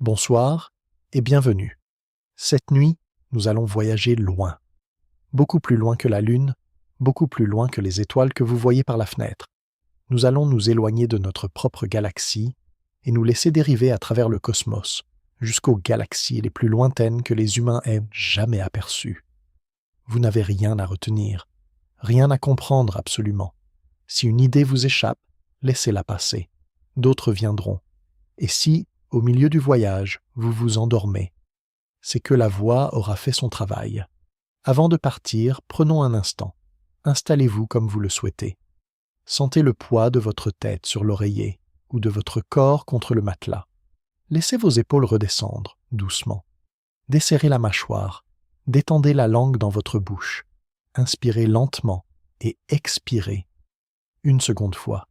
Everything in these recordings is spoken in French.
Bonsoir et bienvenue. Cette nuit, nous allons voyager loin. Beaucoup plus loin que la Lune, beaucoup plus loin que les étoiles que vous voyez par la fenêtre. Nous allons nous éloigner de notre propre galaxie et nous laisser dériver à travers le cosmos, jusqu'aux galaxies les plus lointaines que les humains aient jamais aperçues. Vous n'avez rien à retenir, rien à comprendre absolument. Si une idée vous échappe, laissez-la passer. D'autres viendront. Et si, au milieu du voyage, vous vous endormez, c'est que la voix aura fait son travail. Avant de partir, prenons un instant. Installez-vous comme vous le souhaitez. Sentez le poids de votre tête sur l'oreiller ou de votre corps contre le matelas. Laissez vos épaules redescendre, doucement. Desserrez la mâchoire. Détendez la langue dans votre bouche. Inspirez lentement et expirez. Une seconde fois.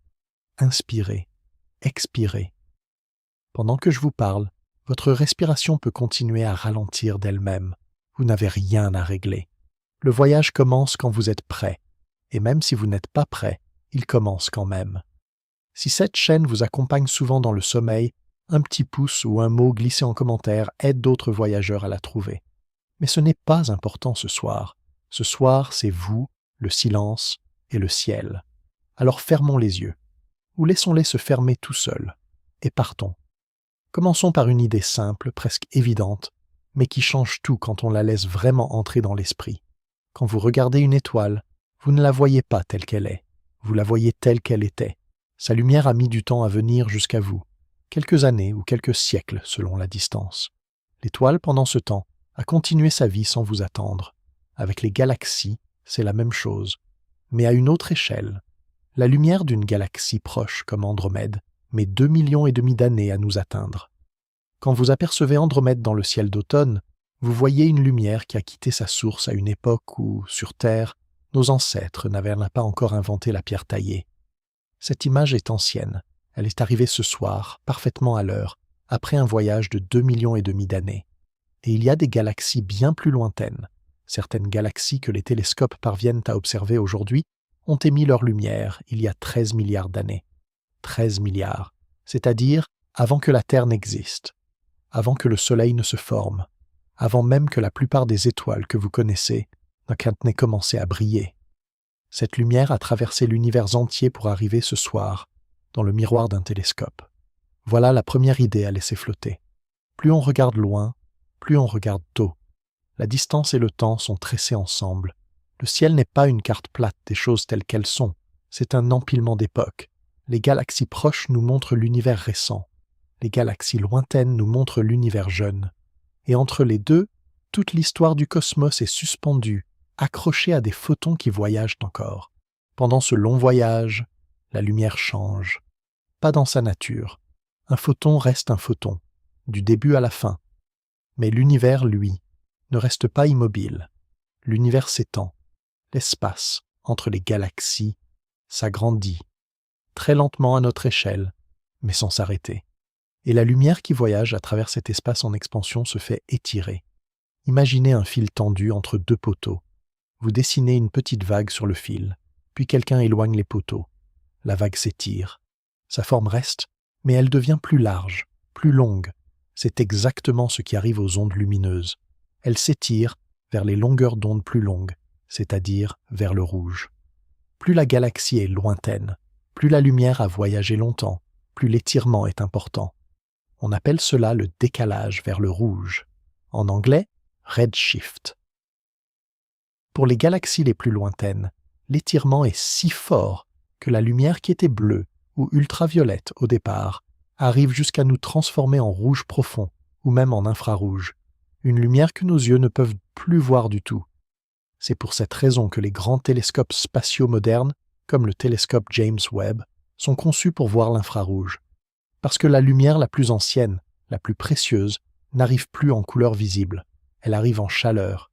Inspirez, expirez. Pendant que je vous parle, votre respiration peut continuer à ralentir d'elle-même. Vous n'avez rien à régler. Le voyage commence quand vous êtes prêt. Et même si vous n'êtes pas prêt, il commence quand même. Si cette chaîne vous accompagne souvent dans le sommeil, un petit pouce ou un mot glissé en commentaire aide d'autres voyageurs à la trouver. Mais ce n'est pas important ce soir. Ce soir, c'est vous, le silence et le ciel. Alors fermons les yeux, ou laissons-les se fermer tout seuls, et partons. Commençons par une idée simple, presque évidente, mais qui change tout quand on la laisse vraiment entrer dans l'esprit. Quand vous regardez une étoile, vous ne la voyez pas telle qu'elle est, vous la voyez telle qu'elle était. Sa lumière a mis du temps à venir jusqu'à vous, quelques années ou quelques siècles selon la distance. L'étoile, pendant ce temps, a continué sa vie sans vous attendre. Avec les galaxies, c'est la même chose, mais à une autre échelle. La lumière d'une galaxie proche comme Andromède met 2,5 millions d'années à nous atteindre. Quand vous apercevez Andromède dans le ciel d'automne, vous voyez une lumière qui a quitté sa source à une époque où, sur Terre, nos ancêtres n'avaient pas encore inventé la pierre taillée. Cette image est ancienne. Elle est arrivée ce soir, parfaitement à l'heure, après un voyage de 2,5 millions d'années. Et il y a des galaxies bien plus lointaines. Certaines galaxies que les télescopes parviennent à observer aujourd'hui ont émis leur lumière il y a 13 milliards d'années. 13 milliards, c'est-à-dire avant que la Terre n'existe, avant que le Soleil ne se forme, avant même que la plupart des étoiles que vous connaissez n'aient commencé à briller. Cette lumière a traversé l'univers entier pour arriver ce soir, dans le miroir d'un télescope. Voilà la première idée à laisser flotter. Plus on regarde loin, plus on regarde tôt. La distance et le temps sont tressés ensemble. Le ciel n'est pas une carte plate des choses telles qu'elles sont, c'est un empilement d'époques. Les galaxies proches nous montrent l'univers récent. Les galaxies lointaines nous montrent l'univers jeune. Et entre les deux, toute l'histoire du cosmos est suspendue, accrochée à des photons qui voyagent encore. Pendant ce long voyage, la lumière change. Pas dans sa nature. Un photon reste un photon, du début à la fin. Mais l'univers, lui, ne reste pas immobile. L'univers s'étend. L'espace, entre les galaxies, s'agrandit. Très lentement à notre échelle, mais sans s'arrêter. Et la lumière qui voyage à travers cet espace en expansion se fait étirer. Imaginez un fil tendu entre deux poteaux. Vous dessinez une petite vague sur le fil, puis quelqu'un éloigne les poteaux. La vague s'étire. Sa forme reste, mais elle devient plus large, plus longue. C'est exactement ce qui arrive aux ondes lumineuses. Elles s'étirent vers les longueurs d'onde plus longues, c'est-à-dire vers le rouge. Plus la galaxie est lointaine, plus la lumière a voyagé longtemps, plus l'étirement est important. On appelle cela le décalage vers le rouge. En anglais, redshift. Pour les galaxies les plus lointaines, l'étirement est si fort que la lumière qui était bleue ou ultraviolette au départ arrive jusqu'à nous transformer en rouge profond ou même en infrarouge, une lumière que nos yeux ne peuvent plus voir du tout. C'est pour cette raison que les grands télescopes spatiaux modernes, comme le télescope James Webb, sont conçus pour voir l'infrarouge. Parce que la lumière la plus ancienne, la plus précieuse, n'arrive plus en couleur visible, elle arrive en chaleur,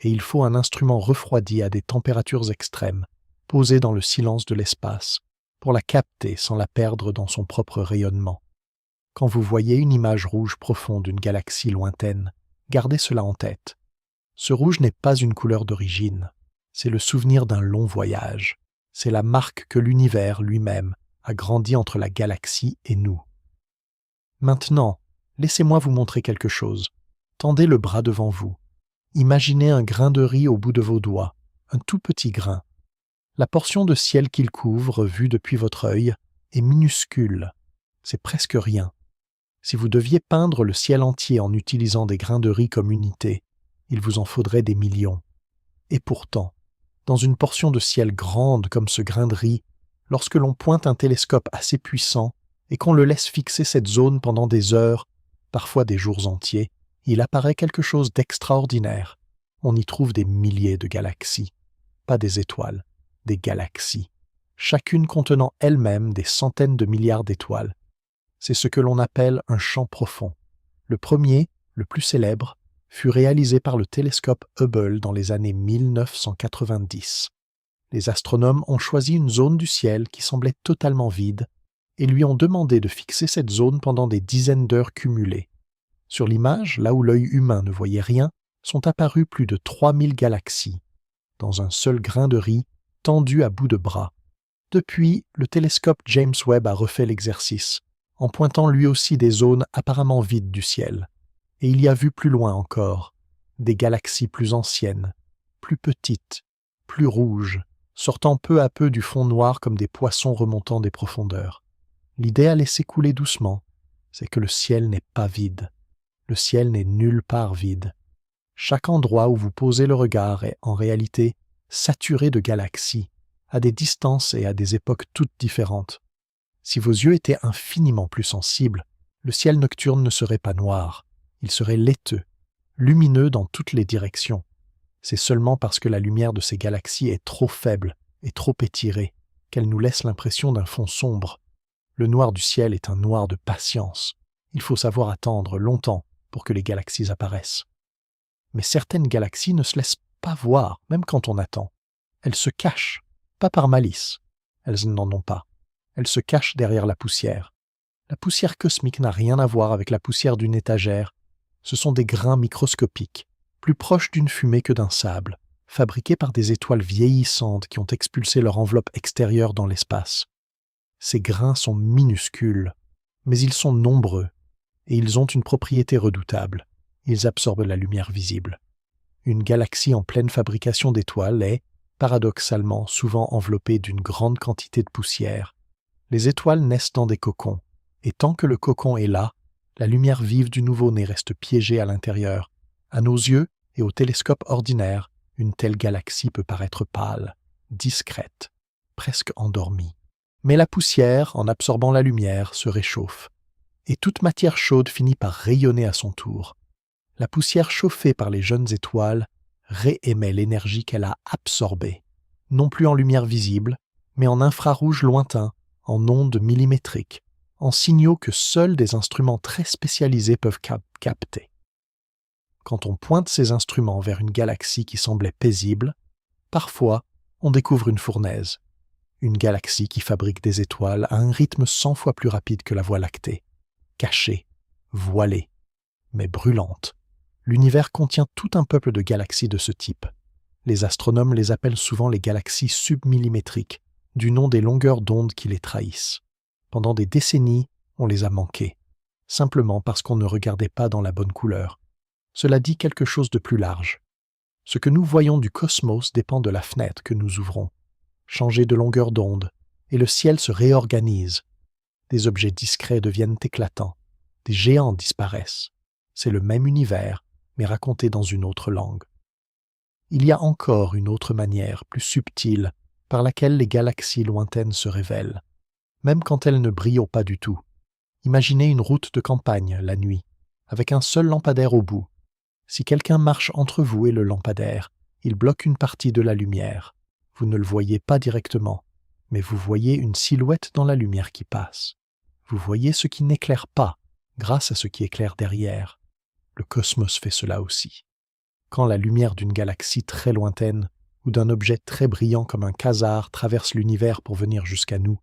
et il faut un instrument refroidi à des températures extrêmes, posé dans le silence de l'espace, pour la capter sans la perdre dans son propre rayonnement. Quand vous voyez une image rouge profonde d'une galaxie lointaine, gardez cela en tête. Ce rouge n'est pas une couleur d'origine, c'est le souvenir d'un long voyage. C'est la marque que l'univers lui-même a grandi entre la galaxie et nous. Maintenant, Laissez-moi vous montrer quelque chose. Tendez le bras devant vous. Imaginez un grain de riz au bout de vos doigts, un tout petit grain. La portion de ciel qu'il couvre, vue depuis votre œil, est minuscule. C'est presque rien. Si vous deviez peindre le ciel entier en utilisant des grains de riz comme unité, il vous en faudrait des millions. Et pourtant, dans une portion de ciel grande comme ce grain de riz, lorsque l'on pointe un télescope assez puissant et qu'on le laisse fixer cette zone pendant des heures, parfois des jours entiers, il apparaît quelque chose d'extraordinaire. On y trouve des milliers de galaxies, pas des étoiles, des galaxies, chacune contenant elle-même des centaines de milliards d'étoiles. C'est ce que l'on appelle un champ profond. Le premier, le plus célèbre, fut réalisé par le télescope Hubble dans les années 1990. Les astronomes ont choisi une zone du ciel qui semblait totalement vide et lui ont demandé de fixer cette zone pendant des dizaines d'heures cumulées. Sur l'image, là où l'œil humain ne voyait rien, sont apparues plus de 3000 galaxies, dans un seul grain de riz tendu à bout de bras. Depuis, le télescope James Webb a refait l'exercice, en pointant lui aussi des zones apparemment vides du ciel. Et il y a vu plus loin encore, des galaxies plus anciennes, plus petites, plus rouges, sortant peu à peu du fond noir comme des poissons remontant des profondeurs. L'idée à laisser couler doucement, c'est que le ciel n'est pas vide. Le ciel n'est nulle part vide. Chaque endroit où vous posez le regard est en réalité saturé de galaxies, à des distances et à des époques toutes différentes. Si vos yeux étaient infiniment plus sensibles, le ciel nocturne ne serait pas noir, il serait laiteux, lumineux dans toutes les directions. C'est seulement parce que la lumière de ces galaxies est trop faible et trop étirée qu'elle nous laisse l'impression d'un fond sombre. Le noir du ciel est un noir de patience. Il faut savoir attendre longtemps pour que les galaxies apparaissent. Mais certaines galaxies ne se laissent pas voir, même quand on attend. Elles se cachent, pas par malice. Elles n'en ont pas. Elles se cachent derrière la poussière. La poussière cosmique n'a rien à voir avec la poussière d'une étagère. Ce sont des grains microscopiques, plus proches d'une fumée que d'un sable, fabriqués par des étoiles vieillissantes qui ont expulsé leur enveloppe extérieure dans l'espace. Ces grains sont minuscules, mais ils sont nombreux, et ils ont une propriété redoutable. Ils absorbent la lumière visible. Une galaxie en pleine fabrication d'étoiles est, paradoxalement, souvent enveloppée d'une grande quantité de poussière. Les étoiles naissent dans des cocons, et tant que le cocon est là, la lumière vive du nouveau-né reste piégée à l'intérieur. À nos yeux et au télescope ordinaire, une telle galaxie peut paraître pâle, discrète, presque endormie. Mais la poussière, en absorbant la lumière, se réchauffe, et toute matière chaude finit par rayonner à son tour. La poussière chauffée par les jeunes étoiles réémet l'énergie qu'elle a absorbée, non plus en lumière visible, mais en infrarouge lointain, en ondes millimétriques, en signaux que seuls des instruments très spécialisés peuvent capter. Quand on pointe ces instruments vers une galaxie qui semblait paisible, parfois on découvre une fournaise, une galaxie qui fabrique des étoiles à un rythme 100 fois plus rapide que la Voie lactée, cachée, voilée, mais brûlante. L'univers contient tout un peuple de galaxies de ce type. Les astronomes les appellent souvent les galaxies submillimétriques, du nom des longueurs d'onde qui les trahissent. Pendant des décennies, on les a manquées, simplement parce qu'on ne regardait pas dans la bonne couleur. Cela dit quelque chose de plus large. Ce que nous voyons du cosmos dépend de la fenêtre que nous ouvrons. Changer de longueur d'onde, et le ciel se réorganise. Des objets discrets deviennent éclatants, des géants disparaissent. C'est le même univers, mais raconté dans une autre langue. Il y a encore une autre manière, plus subtile, par laquelle les galaxies lointaines se révèlent, même quand elles ne brillent pas du tout. Imaginez une route de campagne, la nuit, avec un seul lampadaire au bout. Si quelqu'un marche entre vous et le lampadaire, il bloque une partie de la lumière. Vous ne le voyez pas directement, mais vous voyez une silhouette dans la lumière qui passe. Vous voyez ce qui n'éclaire pas, grâce à ce qui éclaire derrière. Le cosmos fait cela aussi. Quand la lumière d'une galaxie très lointaine ou d'un objet très brillant comme un quasar traverse l'univers pour venir jusqu'à nous,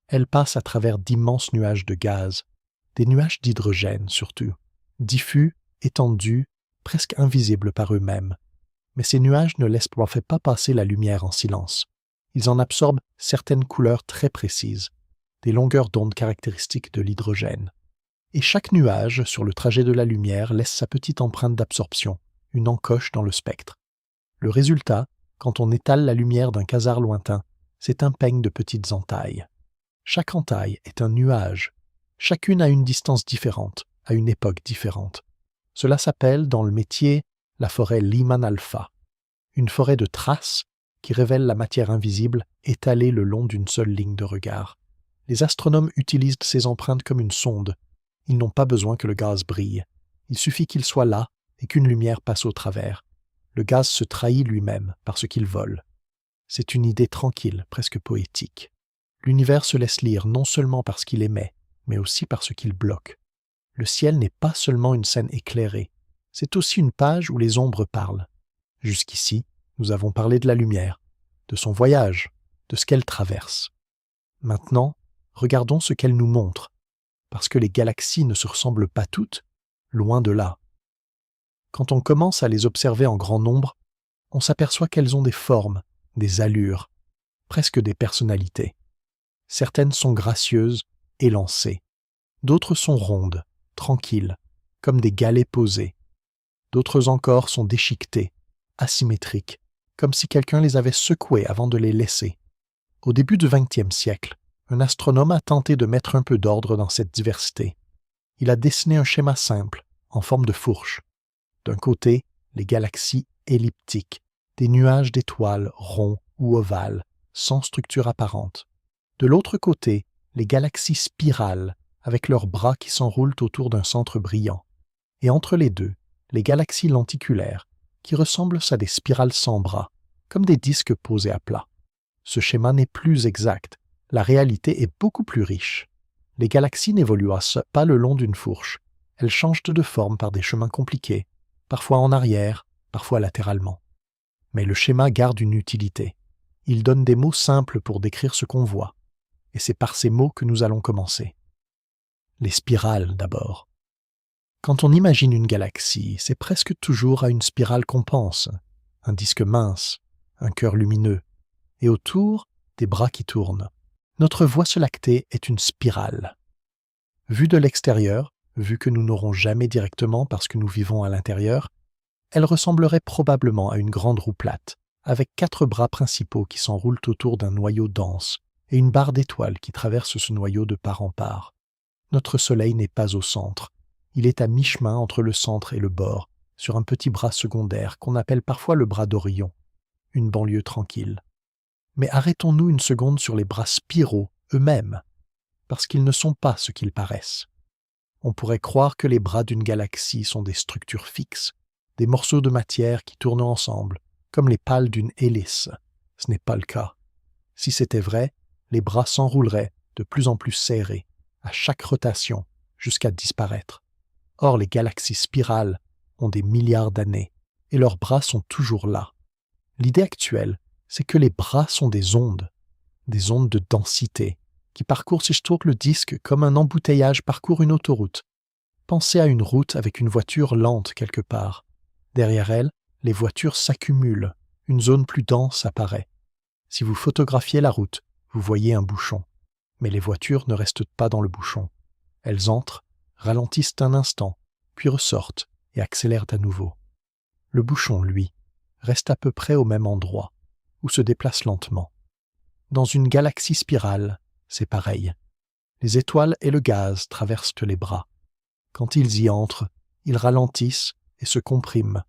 elle passe à travers d'immenses nuages de gaz, des nuages d'hydrogène surtout, diffus, étendus, presque invisibles par eux-mêmes. Mais ces nuages ne laissent pas passer la lumière en silence. Ils en absorbent certaines couleurs très précises, des longueurs d'onde caractéristiques de l'hydrogène. Et chaque nuage sur le trajet de la lumière laisse sa petite empreinte d'absorption, une encoche dans le spectre. Le résultat, quand on étale la lumière d'un quasar lointain, c'est un peigne de petites entailles. Chaque entaille est un nuage. Chacune à une distance différente, à une époque différente. Cela s'appelle, dans le métier, la forêt Lyman alpha, une forêt de traces qui révèle la matière invisible étalée le long d'une seule ligne de regard. Les astronomes utilisent ces empreintes comme une sonde. Ils n'ont pas besoin que le gaz brille. Il suffit qu'il soit là et qu'une lumière passe au travers. Le gaz se trahit lui-même parce qu'il vole. C'est une idée tranquille, presque poétique. L'univers se laisse lire non seulement parce qu'il émet, mais aussi parce qu'il bloque. Le ciel n'est pas seulement une scène éclairée, c'est aussi une page où les ombres parlent. Jusqu'ici, nous avons parlé de la lumière, de son voyage, de ce qu'elle traverse. Maintenant, regardons ce qu'elle nous montre, parce que les galaxies ne se ressemblent pas toutes, loin de là. Quand on commence à les observer en grand nombre, on s'aperçoit qu'elles ont des formes, des allures, presque des personnalités. Certaines sont gracieuses, élancées. D'autres sont rondes, tranquilles, comme des galets posés. D'autres encore sont déchiquetées, asymétriques, comme si quelqu'un les avait secouées avant de les laisser. Au début du XXe siècle, un astronome a tenté de mettre un peu d'ordre dans cette diversité. Il a dessiné un schéma simple, en forme de fourche. D'un côté, les galaxies elliptiques, des nuages d'étoiles ronds ou ovales, sans structure apparente. De l'autre côté, les galaxies spirales, avec leurs bras qui s'enroulent autour d'un centre brillant. Et entre les deux, les galaxies lenticulaires, qui ressemblent à des spirales sans bras, comme des disques posés à plat. Ce schéma n'est plus exact, la réalité est beaucoup plus riche. Les galaxies n'évoluent pas le long d'une fourche, elles changent de forme par des chemins compliqués, parfois en arrière, parfois latéralement. Mais le schéma garde une utilité. Il donne des mots simples pour décrire ce qu'on voit. Et c'est par ces mots que nous allons commencer. Les spirales d'abord. Quand on imagine une galaxie, c'est presque toujours à une spirale qu'on pense, un disque mince, un cœur lumineux, et autour, des bras qui tournent. Notre Voie lactée est une spirale. Vue de l'extérieur, vue que nous n'aurons jamais directement parce que nous vivons à l'intérieur, elle ressemblerait probablement à une grande roue plate, avec 4 bras principaux qui s'enroulent autour d'un noyau dense et une barre d'étoiles qui traverse ce noyau de part en part. Notre Soleil n'est pas au centre. Il est à mi-chemin entre le centre et le bord, sur un petit bras secondaire qu'on appelle parfois le bras d'Orion, une banlieue tranquille. Mais arrêtons-nous une seconde sur les bras spiraux eux-mêmes, parce qu'ils ne sont pas ce qu'ils paraissent. On pourrait croire que les bras d'une galaxie sont des structures fixes, des morceaux de matière qui tournent ensemble, comme les pales d'une hélice. Ce n'est pas le cas. Si c'était vrai, les bras s'enrouleraient de plus en plus serrés, à chaque rotation, jusqu'à disparaître. Or, les galaxies spirales ont des milliards d'années, et leurs bras sont toujours là. L'idée actuelle, c'est que les bras sont des ondes de densité, qui parcourent le disque comme un embouteillage parcourt une autoroute. Pensez à une route avec une voiture lente quelque part. Derrière elle, les voitures s'accumulent, une zone plus dense apparaît. Si vous photographiez la route, vous voyez un bouchon. Mais les voitures ne restent pas dans le bouchon. Elles entrent, ralentissent un instant, puis ressortent et accélèrent à nouveau. Le bouchon, lui, reste à peu près au même endroit, ou se déplace lentement. Dans une galaxie spirale, c'est pareil. Les étoiles et le gaz traversent les bras. Quand ils y entrent, ils ralentissent et se compriment,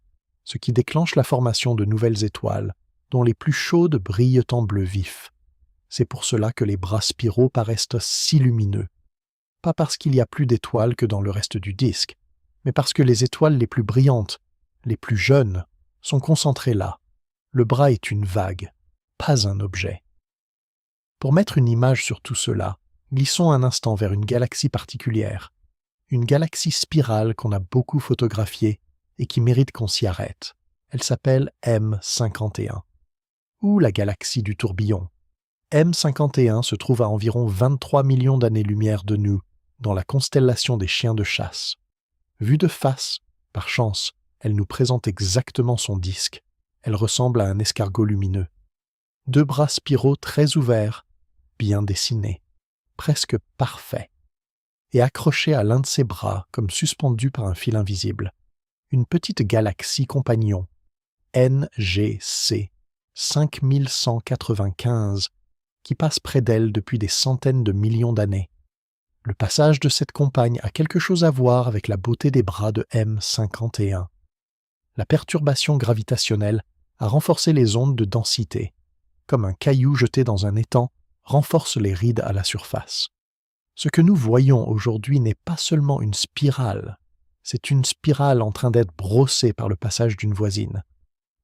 ce qui déclenche la formation de nouvelles étoiles, dont les plus chaudes brillent en bleu vif. C'est pour cela que les bras spiraux paraissent si lumineux. Pas parce qu'il y a plus d'étoiles que dans le reste du disque, mais parce que les étoiles les plus brillantes, les plus jeunes, sont concentrées là. Le bras est une vague, pas un objet. Pour mettre une image sur tout cela, glissons un instant vers une galaxie particulière, une galaxie spirale qu'on a beaucoup photographiée et qui mérite qu'on s'y arrête. Elle s'appelle M51, ou la galaxie du tourbillon. M51 se trouve à environ 23 millions d'années-lumière de nous, dans la constellation des chiens de chasse. Vue de face, par chance, elle nous présente exactement son disque. Elle ressemble à un escargot lumineux. 2 bras spiraux très ouverts, bien dessinés, presque parfaits. et accrochée à l'un de ses bras comme suspendue par un fil invisible. Une petite galaxie compagnon, NGC 5195, qui passe près d'elle depuis des centaines de millions d'années. Le passage de cette compagne a quelque chose à voir avec la beauté des bras de M51. La perturbation gravitationnelle a renforcé les ondes de densité, comme un caillou jeté dans un étang renforce les rides à la surface. Ce que nous voyons aujourd'hui n'est pas seulement une spirale, c'est une spirale en train d'être brossée par le passage d'une voisine.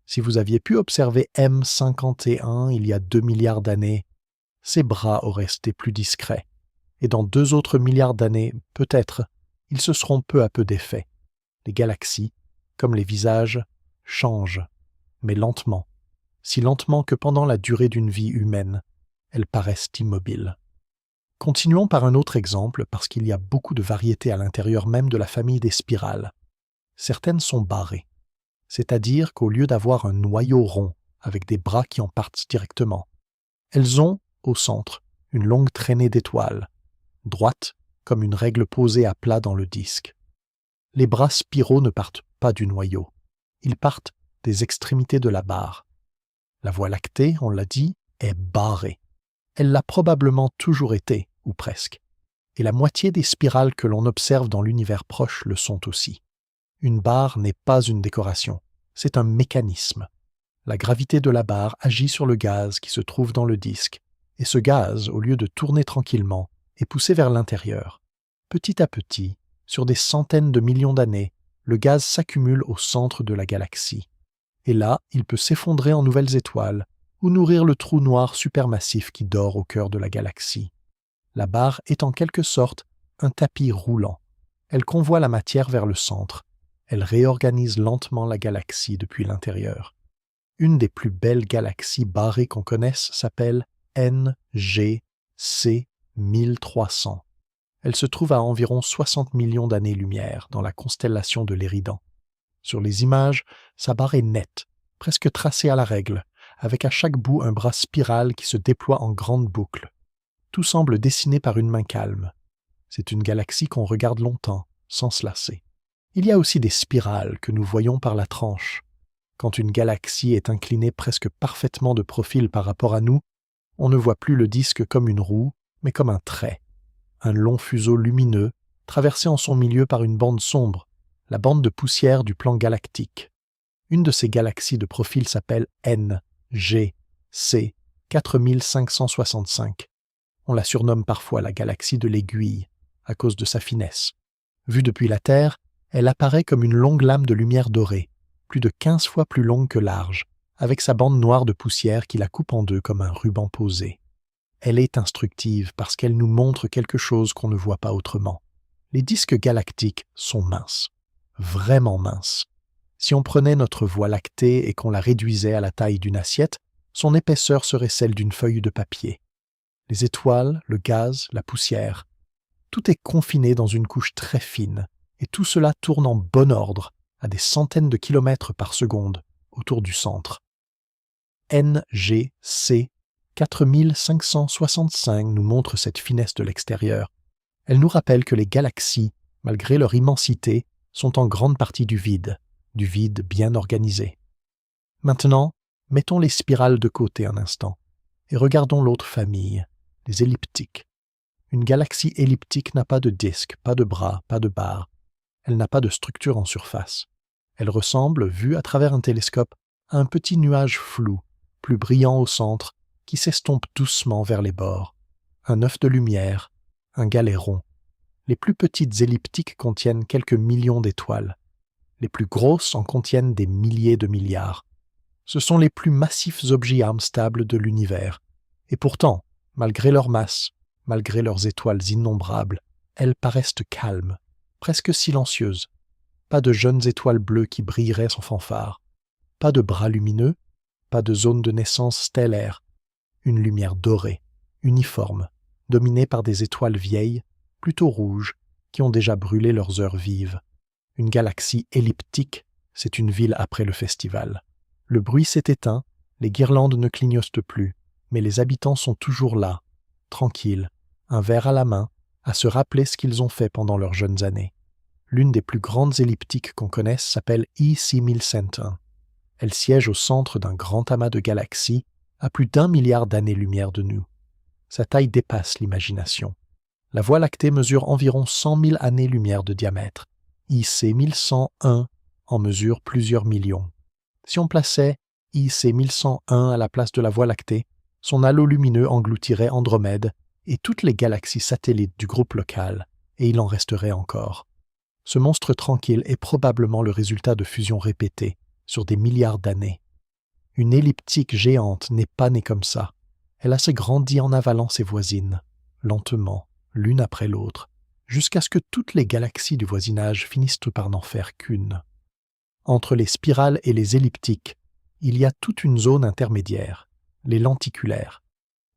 Si vous aviez pu observer M51 il y a 2 milliards d'années, ses bras auraient été plus discrets, et dans 2 autres milliards d'années, peut-être, ils se seront peu à peu défaits. Les galaxies, comme les visages, changent, mais lentement, si lentement que pendant la durée d'une vie humaine, elles paraissent immobiles. Continuons par un autre exemple parce qu'il y a beaucoup de variétés à l'intérieur même de la famille des spirales. Certaines sont barrées, c'est-à-dire qu'au lieu d'avoir un noyau rond avec des bras qui en partent directement, elles ont, au centre, une longue traînée d'étoiles, droite comme une règle posée à plat dans le disque. Les bras spiraux ne partent pas du noyau, ils partent des extrémités de la barre. La Voie lactée, on l'a dit, est barrée. Elle l'a probablement toujours été, ou presque, et la moitié des spirales que l'on observe dans l'univers proche le sont aussi. Une barre n'est pas une décoration, c'est un mécanisme. La gravité de la barre agit sur le gaz qui se trouve dans le disque, et ce gaz, au lieu de tourner tranquillement, est poussé vers l'intérieur. Petit à petit, sur des centaines de millions d'années, le gaz s'accumule au centre de la galaxie. Et là, il peut s'effondrer en nouvelles étoiles, ou nourrir le trou noir supermassif qui dort au cœur de la galaxie. La barre est en quelque sorte un tapis roulant. Elle convoie la matière vers le centre. Elle réorganise lentement la galaxie depuis l'intérieur. Une des plus belles galaxies barrées qu'on connaisse s'appelle NGC 1300. Elle se trouve à environ 60 millions d'années-lumière dans la constellation de l'Éridan. Sur les images, sa barre est nette, presque tracée à la règle, avec à chaque bout un bras spiral qui se déploie en grande boucle. Tout semble dessiné par une main calme. C'est une galaxie qu'on regarde longtemps, sans se lasser. Il y a aussi des spirales que nous voyons par la tranche. Quand une galaxie est inclinée presque parfaitement de profil par rapport à nous, on ne voit plus le disque comme une roue, mais comme un trait. Un long fuseau lumineux, traversé en son milieu par une bande sombre, la bande de poussière du plan galactique. Une de ces galaxies de profil s'appelle NGC 4565. On la surnomme parfois la galaxie de l'aiguille, à cause de sa finesse. Vue depuis la Terre, elle apparaît comme une longue lame de lumière dorée, plus de 15 fois plus longue que large, avec sa bande noire de poussière qui la coupe en deux comme un ruban posé. Elle est instructive parce qu'elle nous montre quelque chose qu'on ne voit pas autrement. Les disques galactiques sont minces, vraiment minces. Si on prenait notre Voie lactée et qu'on la réduisait à la taille d'une assiette, son épaisseur serait celle d'une feuille de papier. Les étoiles, le gaz, la poussière, tout est confiné dans une couche très fine, et tout cela tourne en bon ordre, à des centaines de kilomètres par seconde, autour du centre. NGC 4565 nous montre cette finesse de l'extérieur. Elle nous rappelle que les galaxies, malgré leur immensité, sont en grande partie du vide bien organisé. Maintenant, mettons les spirales de côté un instant, et regardons l'autre famille, les elliptiques. Une galaxie elliptique n'a pas de disque, pas de bras, pas de barre. Elle n'a pas de structure en surface. Elle ressemble, vue à travers un télescope, à un petit nuage flou, plus brillant au centre, qui s'estompe doucement vers les bords. Un œuf de lumière, un galet rond. Les plus petites elliptiques contiennent quelques millions d'étoiles. Les plus grosses en contiennent des milliers de milliards. Ce sont les plus massifs objets stables de l'univers. Et pourtant, malgré leur masse, malgré leurs étoiles innombrables, elles paraissent calmes, presque silencieuses. Pas de jeunes étoiles bleues qui brilleraient sans fanfare. Pas de bras lumineux, pas de zone de naissance stellaire. Une lumière dorée, uniforme, dominée par des étoiles vieilles, plutôt rouges, qui ont déjà brûlé leurs heures vives. Une galaxie elliptique, c'est une ville après le festival. Le bruit s'est éteint, les guirlandes ne clignotent plus, mais les habitants sont toujours là, tranquilles, un verre à la main, à se rappeler ce qu'ils ont fait pendant leurs jeunes années. L'une des plus grandes elliptiques qu'on connaisse s'appelle E6101. Elle siège au centre d'un grand amas de galaxies à plus d'1 milliard d'années-lumière de nous. Sa taille dépasse l'imagination. La Voie lactée mesure environ 100 000 années-lumière de diamètre. IC 1101 en mesure plusieurs millions. Si on plaçait IC 1101 à la place de la Voie lactée, son halo lumineux engloutirait Andromède et toutes les galaxies satellites du groupe local, et il en resterait encore. Ce monstre tranquille est probablement le résultat de fusions répétées sur des milliards d'années. Une elliptique géante n'est pas née comme ça. Elle a se grandi en avalant ses voisines, lentement, l'une après l'autre, jusqu'à ce que toutes les galaxies du voisinage finissent par n'en faire qu'une. Entre les spirales et les elliptiques, il y a toute une zone intermédiaire, les lenticulaires.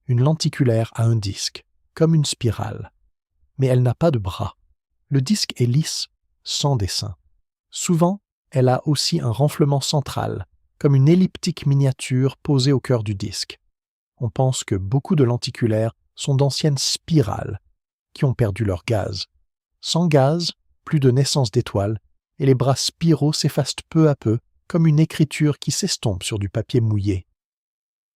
Une lenticulaire a un disque, comme une spirale, mais elle n'a pas de bras. Le disque est lisse, sans dessin. Souvent, elle a aussi un renflement central, comme une elliptique miniature posée au cœur du disque. On pense que beaucoup de lenticulaires sont d'anciennes spirales qui ont perdu leur gaz. Sans gaz, plus de naissance d'étoiles, et les bras spiraux s'effacent peu à peu, comme une écriture qui s'estompe sur du papier mouillé.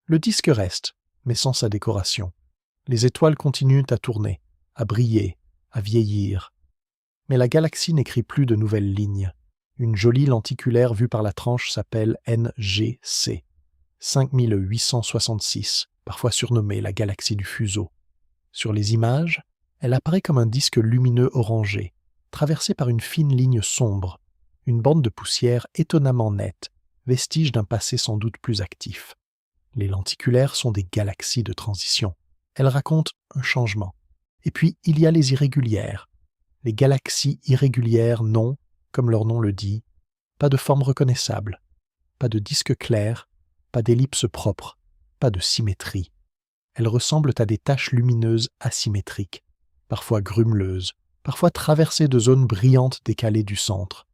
Le disque reste, mais sans sa décoration. Les étoiles continuent à tourner, à briller, à vieillir. Mais la galaxie n'écrit plus de nouvelles lignes. Une jolie lenticulaire vue par la tranche s'appelle NGC, 5866, parfois surnommée la galaxie du fuseau. Sur les images, elle apparaît comme un disque lumineux orangé, traversé par une fine ligne sombre, une bande de poussière étonnamment nette, vestige d'un passé sans doute plus actif. Les lenticulaires sont des galaxies de transition. Elles racontent un changement. Et puis, il y a les irrégulières. Les galaxies irrégulières n'ont, comme leur nom le dit, pas de forme reconnaissable, pas de disque clair, pas d'ellipse propre, pas de symétrie. Elles ressemblent à des taches lumineuses asymétriques, parfois grumeleuses, parfois traversées de zones brillantes décalées du centre.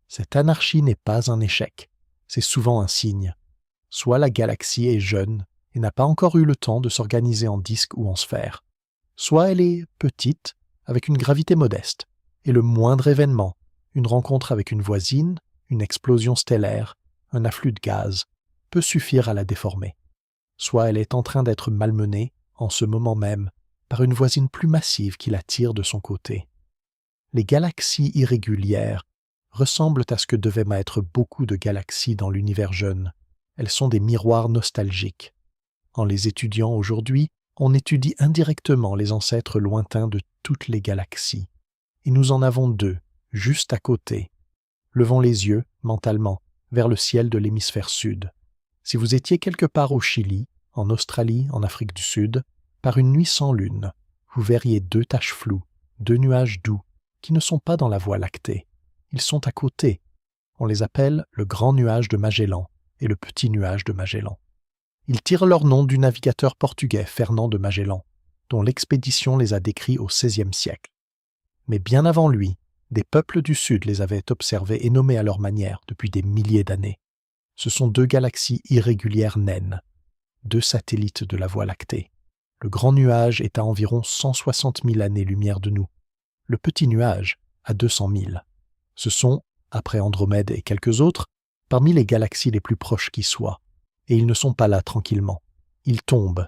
Cette anarchie n'est pas un échec, c'est souvent un signe. Soit la galaxie est jeune et n'a pas encore eu le temps de s'organiser en disque ou en sphère, soit elle est petite, avec une gravité modeste, et le moindre événement, une rencontre avec une voisine, une explosion stellaire, un afflux de gaz, peut suffire à la déformer. Soit elle est en train d'être malmenée, en ce moment même, par une voisine plus massive qui la tire de son côté. Les galaxies irrégulières ressemblent à ce que devaient être beaucoup de galaxies dans l'univers jeune. Elles sont des miroirs nostalgiques. En les étudiant aujourd'hui, on étudie indirectement les ancêtres lointains de toutes les galaxies. Et nous en avons deux, juste à côté. Levons les yeux, mentalement, vers le ciel de l'hémisphère sud. Si vous étiez quelque part au Chili, en Australie, en Afrique du Sud, par une nuit sans lune, vous verriez deux taches floues, deux nuages doux, qui ne sont pas dans la Voie lactée. Ils sont à côté. On les appelle le grand nuage de Magellan et le petit nuage de Magellan. Ils tirent leur nom du navigateur portugais Fernand de Magellan, dont l'expédition les a décrits au XVIe siècle. Mais bien avant lui, des peuples du Sud les avaient observés et nommés à leur manière depuis des milliers d'années. Ce sont deux galaxies irrégulières naines, deux satellites de la Voie lactée. Le grand nuage est à environ 160 000 années-lumière de nous. Le petit nuage à 200 000. Ce sont, après Andromède et quelques autres, parmi les galaxies les plus proches qui soient. Et ils ne sont pas là tranquillement. Ils tombent.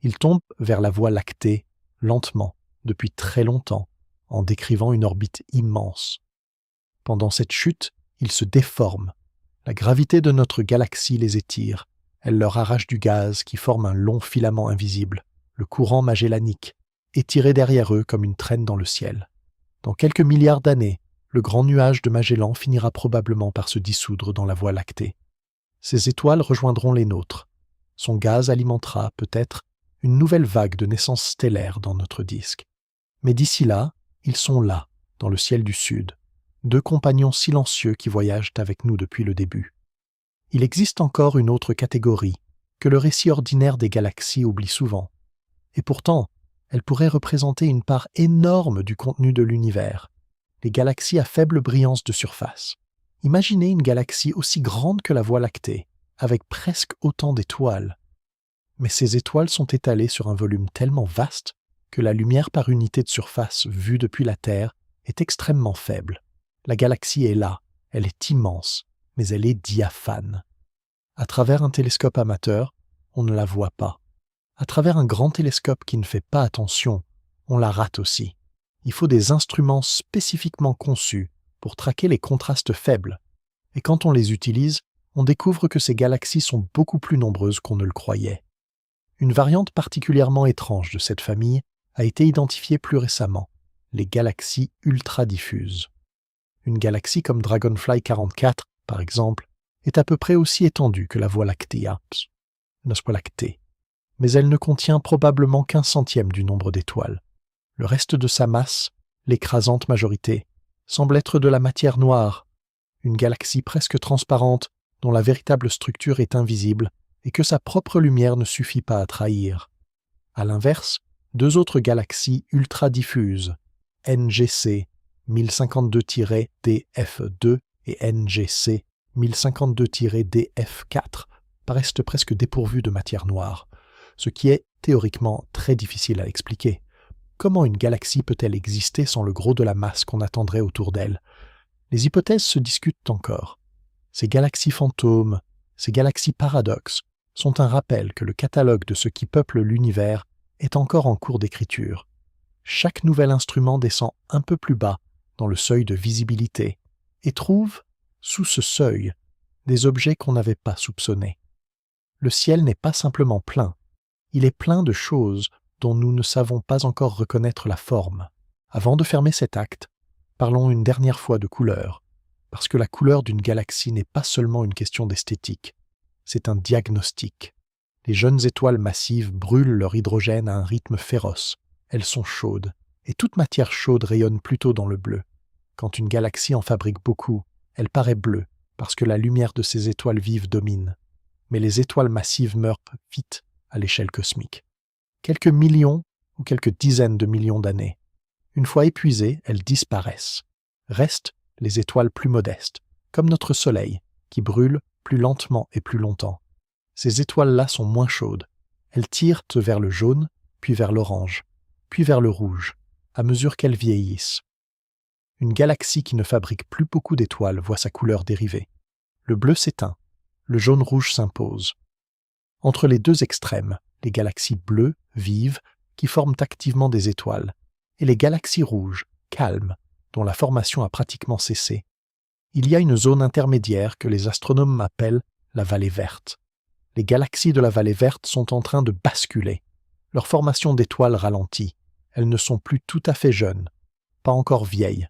Ils tombent vers la Voie lactée, lentement, depuis très longtemps, en décrivant une orbite immense. Pendant cette chute, ils se déforment. La gravité de notre galaxie les étire. Elle leur arrache du gaz qui forme un long filament invisible, le courant magellanique, étiré derrière eux comme une traîne dans le ciel. Dans quelques milliards d'années, le grand nuage de Magellan finira probablement par se dissoudre dans la Voie lactée. Ces étoiles rejoindront les nôtres. Son gaz alimentera, peut-être, une nouvelle vague de naissances stellaires dans notre disque. Mais d'ici là, ils sont là, dans le ciel du Sud, deux compagnons silencieux qui voyagent avec nous depuis le début. Il existe encore une autre catégorie, que le récit ordinaire des galaxies oublie souvent. Et pourtant, elle pourrait représenter une part énorme du contenu de l'univers, les galaxies à faible brillance de surface. Imaginez une galaxie aussi grande que la Voie lactée, avec presque autant d'étoiles. Mais ces étoiles sont étalées sur un volume tellement vaste que la lumière par unité de surface vue depuis la Terre est extrêmement faible. La galaxie est là, elle est immense, mais elle est diaphane. À travers un télescope amateur, on ne la voit pas. À travers un grand télescope qui ne fait pas attention, on la rate aussi. Il faut des instruments spécifiquement conçus pour traquer les contrastes faibles. Et quand on les utilise, on découvre que ces galaxies sont beaucoup plus nombreuses qu'on ne le croyait. Une variante particulièrement étrange de cette famille a été identifiée plus récemment, les galaxies ultra-diffuses. Une galaxie comme Dragonfly 44, par exemple, est à peu près aussi étendue que la Voie lactée, mais elle ne contient probablement qu'un centième du nombre d'étoiles. Le reste de sa masse, l'écrasante majorité, semble être de la matière noire, une galaxie presque transparente dont la véritable structure est invisible et que sa propre lumière ne suffit pas à trahir. À l'inverse, deux autres galaxies ultra-diffuses, NGC 1052-DF2 et NGC 1052-DF4, paraissent presque dépourvues de matière noire, ce qui est théoriquement très difficile à expliquer. Comment une galaxie peut-elle exister sans le gros de la masse qu'on attendrait autour d'elle? Les hypothèses se discutent encore. Ces galaxies fantômes, ces galaxies paradoxes, sont un rappel que le catalogue de ce qui peuple l'univers est encore en cours d'écriture. Chaque nouvel instrument descend un peu plus bas dans le seuil de visibilité et trouve, sous ce seuil, des objets qu'on n'avait pas soupçonnés. Le ciel n'est pas simplement plein, il est plein de choses dont nous ne savons pas encore reconnaître la forme. Avant de fermer cet acte, parlons une dernière fois de couleur, parce que la couleur d'une galaxie n'est pas seulement une question d'esthétique, c'est un diagnostic. Les jeunes étoiles massives brûlent leur hydrogène à un rythme féroce, elles sont chaudes, et toute matière chaude rayonne plutôt dans le bleu. Quand une galaxie en fabrique beaucoup, elle paraît bleue, parce que la lumière de ces étoiles vives domine. Mais les étoiles massives meurent vite à l'échelle cosmique. Quelques millions ou quelques dizaines de millions d'années. Une fois épuisées, elles disparaissent. Restent les étoiles plus modestes, comme notre Soleil, qui brûle plus lentement et plus longtemps. Ces étoiles-là sont moins chaudes. Elles tirent vers le jaune, puis vers l'orange, puis vers le rouge, à mesure qu'elles vieillissent. Une galaxie qui ne fabrique plus beaucoup d'étoiles voit sa couleur dériver. Le bleu s'éteint, le jaune-rouge s'impose. Entre les deux extrêmes, les galaxies bleues, vives, qui forment activement des étoiles, et les galaxies rouges, calmes, dont la formation a pratiquement cessé. Il y a une zone intermédiaire que les astronomes appellent la vallée verte. Les galaxies de la vallée verte sont en train de basculer. Leur formation d'étoiles ralentit. Elles ne sont plus tout à fait jeunes, pas encore vieilles.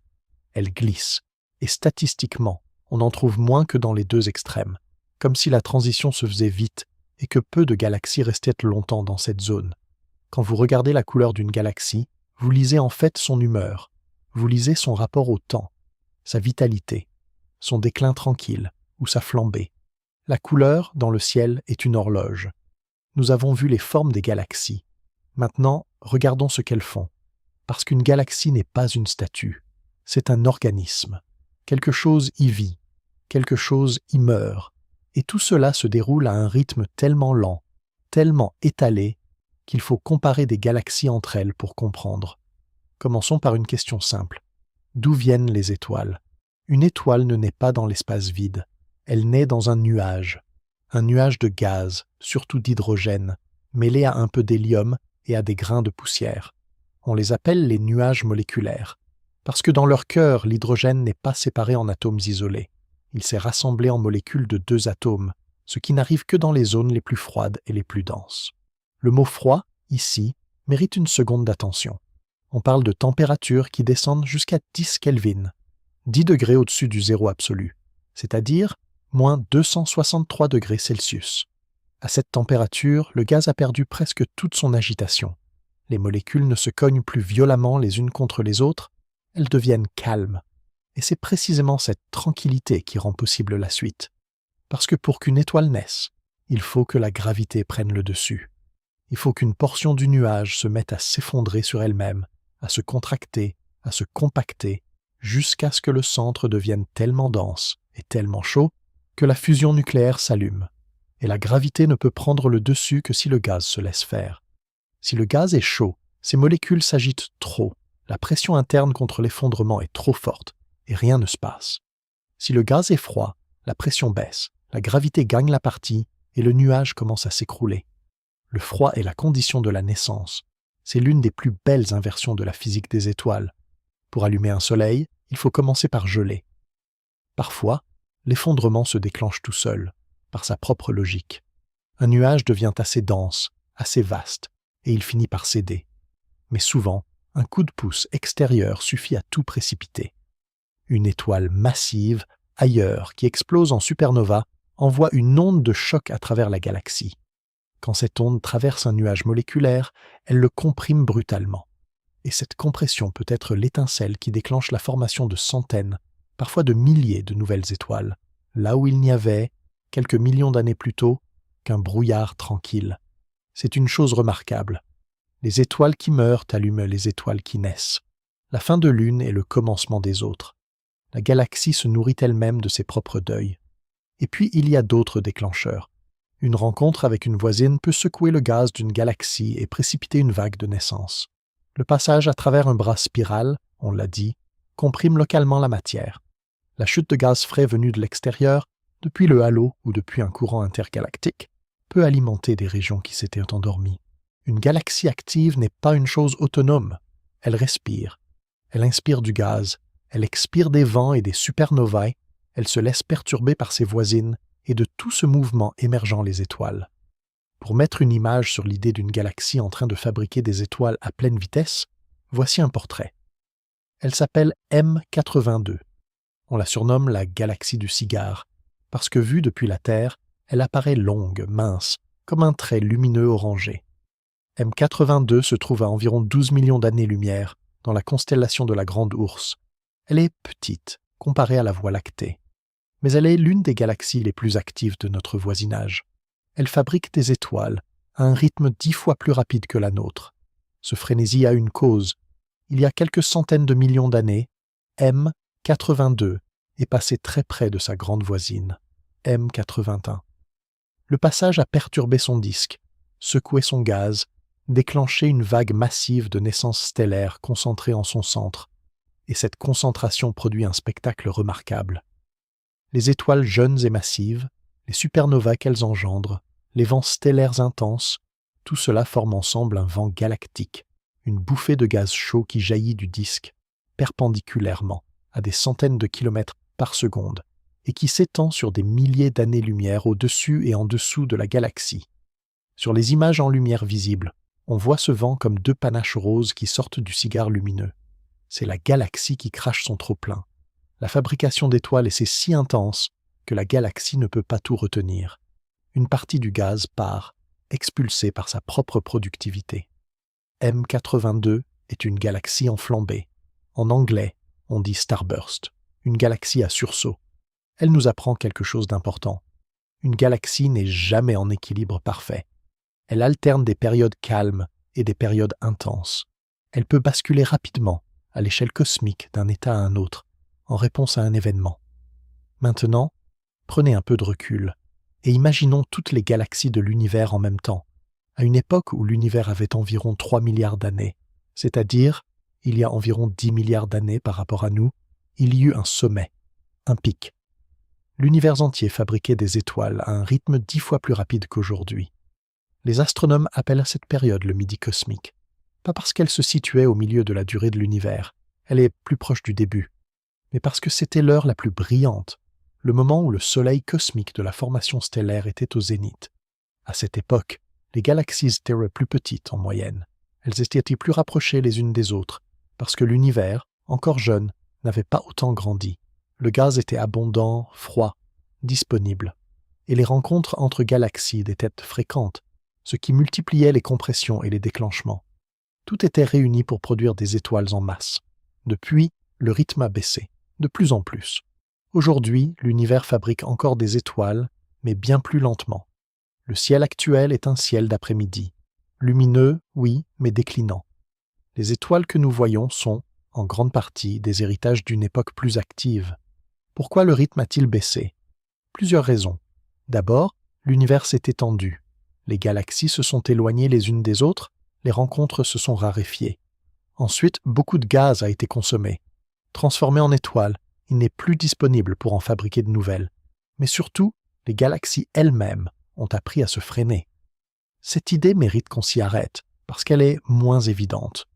Elles glissent, et statistiquement, on en trouve moins que dans les deux extrêmes, comme si la transition se faisait vite et que peu de galaxies restaient longtemps dans cette zone. Quand vous regardez la couleur d'une galaxie, vous lisez en fait son humeur, vous lisez son rapport au temps, sa vitalité, son déclin tranquille ou sa flambée. La couleur, dans le ciel, est une horloge. Nous avons vu les formes des galaxies. Maintenant, regardons ce qu'elles font. Parce qu'une galaxie n'est pas une statue, c'est un organisme. Quelque chose y vit, quelque chose y meurt, et tout cela se déroule à un rythme tellement lent, tellement étalé, qu'il faut comparer des galaxies entre elles pour comprendre. Commençons par une question simple. D'où viennent les étoiles? Une étoile ne naît pas dans l'espace vide. Elle naît dans un nuage de gaz, surtout d'hydrogène, mêlé à un peu d'hélium et à des grains de poussière. On les appelle les nuages moléculaires, parce que dans leur cœur, l'hydrogène n'est pas séparé en atomes isolés. Il s'est rassemblé en molécules de 2 atomes, ce qui n'arrive que dans les zones les plus froides et les plus denses. Le mot froid, ici, mérite une seconde d'attention. On parle de températures qui descendent jusqu'à 10 Kelvin, 10 degrés au-dessus du zéro absolu, c'est-à-dire moins 263 degrés Celsius. À cette température, le gaz a perdu presque toute son agitation. Les molécules ne se cognent plus violemment les unes contre les autres, elles deviennent calmes. Et c'est précisément cette tranquillité qui rend possible la suite. Parce que pour qu'une étoile naisse, il faut que la gravité prenne le dessus. Il faut qu'une portion du nuage se mette à s'effondrer sur elle-même, à se contracter, à se compacter, jusqu'à ce que le centre devienne tellement dense et tellement chaud que la fusion nucléaire s'allume. Et la gravité ne peut prendre le dessus que si le gaz se laisse faire. Si le gaz est chaud Ces molécules s'agitent trop, la pression interne contre l'effondrement est trop forte, et rien ne se passe. Si le gaz est froid, la pression baisse, la gravité gagne la partie, et le nuage commence à s'écrouler. Le froid est la condition de la naissance. C'est l'une des plus belles inversions de la physique des étoiles. Pour allumer un soleil, il faut commencer par geler. Parfois, l'effondrement se déclenche tout seul, par sa propre logique. Un nuage devient assez dense, assez vaste, et il finit par céder. Mais souvent, un coup de pouce extérieur suffit à tout précipiter. Une étoile massive, ailleurs, qui explose en supernova, envoie une onde de choc à travers la galaxie. Quand cette onde traverse un nuage moléculaire, elle le comprime brutalement. Et cette compression peut être l'étincelle qui déclenche la formation de centaines, parfois de milliers de nouvelles étoiles, là où il n'y avait, quelques millions d'années plus tôt, qu'un brouillard tranquille. C'est une chose remarquable. Les étoiles qui meurent allument les étoiles qui naissent. La fin de l'une est le commencement des autres. La galaxie se nourrit elle-même de ses propres deuils. Et puis il y a d'autres déclencheurs. Une rencontre avec une voisine peut secouer le gaz d'une galaxie et précipiter une vague de naissance. Le passage à travers un bras spiral, on l'a dit, comprime localement la matière. La chute de gaz frais venu de l'extérieur, depuis le halo ou depuis un courant intergalactique, peut alimenter des régions qui s'étaient endormies. Une galaxie active n'est pas une chose autonome. Elle respire. Elle inspire du gaz. Elle expire des vents et des supernovae. Elle se laisse perturber par ses voisines et de tout ce mouvement émergeant les étoiles. Pour mettre une image sur l'idée d'une galaxie en train de fabriquer des étoiles à pleine vitesse, voici un portrait. Elle s'appelle M82. On la surnomme la galaxie du cigare, parce que vue depuis la Terre, elle apparaît longue, mince, comme un trait lumineux orangé. M82 se trouve à environ 12 millions d'années-lumière, dans la constellation de la Grande Ourse. Elle est petite, comparée à la Voie lactée. Mais elle est l'une des galaxies les plus actives de notre voisinage. Elle fabrique des étoiles à un rythme 10 fois plus rapide que la nôtre. Ce frénésie a une cause. Il y a quelques centaines de millions d'années, M82 est passé très près de sa grande voisine, M81. Le passage a perturbé son disque, secoué son gaz, déclenché une vague massive de naissances stellaires concentrées en son centre, et cette concentration produit un spectacle remarquable. Les étoiles jeunes et massives, les supernovas qu'elles engendrent, les vents stellaires intenses, tout cela forme ensemble un vent galactique, une bouffée de gaz chaud qui jaillit du disque, perpendiculairement, à des centaines de kilomètres par seconde, et qui s'étend sur des milliers d'années-lumière au-dessus et en dessous de la galaxie. Sur les images en lumière visible, on voit ce vent comme deux panaches roses qui sortent du cigare lumineux. C'est la galaxie qui crache son trop-plein. La fabrication d'étoiles est si intense que la galaxie ne peut pas tout retenir. Une partie du gaz part, expulsée par sa propre productivité. M82 est une galaxie en flambée. En anglais, on dit starburst, une galaxie à sursaut. Elle nous apprend quelque chose d'important. Une galaxie n'est jamais en équilibre parfait. Elle alterne des périodes calmes et des périodes intenses. Elle peut basculer rapidement, à l'échelle cosmique, d'un état à un autre, en réponse à un événement. Maintenant, prenez un peu de recul et imaginons toutes les galaxies de l'univers en même temps, à une époque où l'univers avait environ 3 milliards d'années, c'est-à-dire, il y a environ 10 milliards d'années par rapport à nous, il y eut un sommet, un pic. L'univers entier fabriquait des étoiles à un rythme 10 fois plus rapide qu'aujourd'hui. Les astronomes appellent cette période le midi cosmique, pas parce qu'elle se situait au milieu de la durée de l'univers, elle est plus proche du début, mais parce que c'était l'heure la plus brillante, le moment où le soleil cosmique de la formation stellaire était au zénith. À cette époque, les galaxies étaient plus petites en moyenne. Elles étaient plus rapprochées les unes des autres, parce que l'univers, encore jeune, n'avait pas autant grandi. Le gaz était abondant, froid, disponible. Et les rencontres entre galaxies étaient fréquentes, ce qui multipliait les compressions et les déclenchements. Tout était réuni pour produire des étoiles en masse. Depuis, le rythme a baissé, de plus en plus. Aujourd'hui, l'univers fabrique encore des étoiles, mais bien plus lentement. Le ciel actuel est un ciel d'après-midi. Lumineux, oui, mais déclinant. Les étoiles que nous voyons sont, en grande partie, des héritages d'une époque plus active. Pourquoi le rythme a-t-il baissé? Plusieurs raisons. D'abord, l'univers s'est étendu. Les galaxies se sont éloignées les unes des autres, les rencontres se sont raréfiées. Ensuite, beaucoup de gaz a été consommé. Transformé en étoiles, il n'est plus disponible pour en fabriquer de nouvelles. Mais surtout, les galaxies elles-mêmes ont appris à se freiner. Cette idée mérite qu'on s'y arrête, parce qu'elle est moins évidente.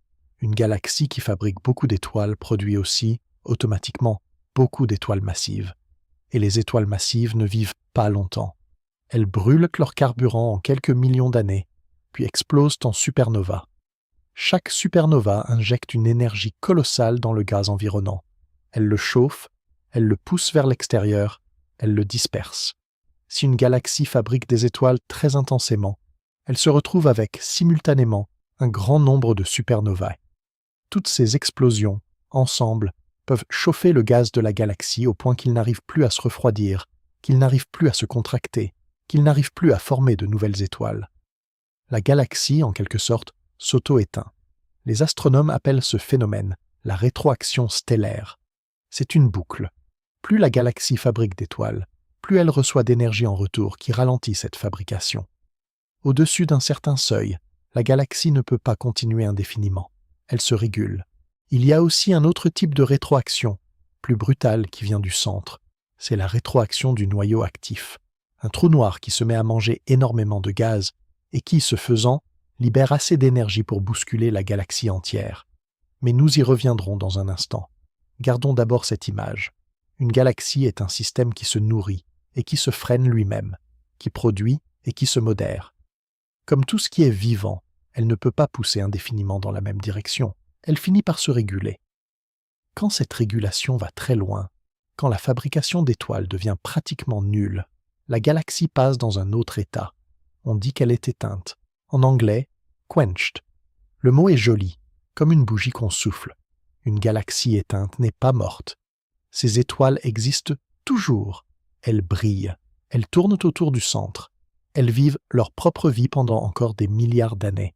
Une galaxie qui fabrique beaucoup d'étoiles produit aussi, automatiquement, beaucoup d'étoiles massives. Et les étoiles massives ne vivent pas longtemps. Elles brûlent leur carburant en quelques millions d'années, puis explosent en supernova. Chaque supernova injecte une énergie colossale dans le gaz environnant. Elle le chauffe, elle le pousse vers l'extérieur, elle le disperse. Si une galaxie fabrique des étoiles très intensément, elle se retrouve avec, simultanément, un grand nombre de supernovae. Toutes ces explosions, ensemble, peuvent chauffer le gaz de la galaxie au point qu'il n'arrive plus à se refroidir, qu'il n'arrive plus à se contracter, qu'il n'arrive plus à former de nouvelles étoiles. La galaxie, en quelque sorte, s'auto-éteint. Les astronomes appellent ce phénomène la rétroaction stellaire. C'est une boucle. Plus la galaxie fabrique d'étoiles, plus elle reçoit d'énergie en retour qui ralentit cette fabrication. Au-dessus d'un certain seuil, la galaxie ne peut pas continuer indéfiniment. Elle se régule. Il y a aussi un autre type de rétroaction, plus brutale, qui vient du centre. C'est la rétroaction du noyau actif. Un trou noir qui se met à manger énormément de gaz et qui, ce faisant, libère assez d'énergie pour bousculer la galaxie entière. Mais nous y reviendrons dans un instant. Gardons d'abord cette image. Une galaxie est un système qui se nourrit et qui se freine lui-même, qui produit et qui se modère. Comme tout ce qui est vivant, elle ne peut pas pousser indéfiniment dans la même direction. Elle finit par se réguler. Quand cette régulation va très loin, quand la fabrication d'étoiles devient pratiquement nulle, la galaxie passe dans un autre état. On dit qu'elle est éteinte. En anglais, quenched. Le mot est joli, comme une bougie qu'on souffle. Une galaxie éteinte n'est pas morte. Ces étoiles existent toujours. Elles brillent. Elles tournent autour du centre. Elles vivent leur propre vie pendant encore des milliards d'années.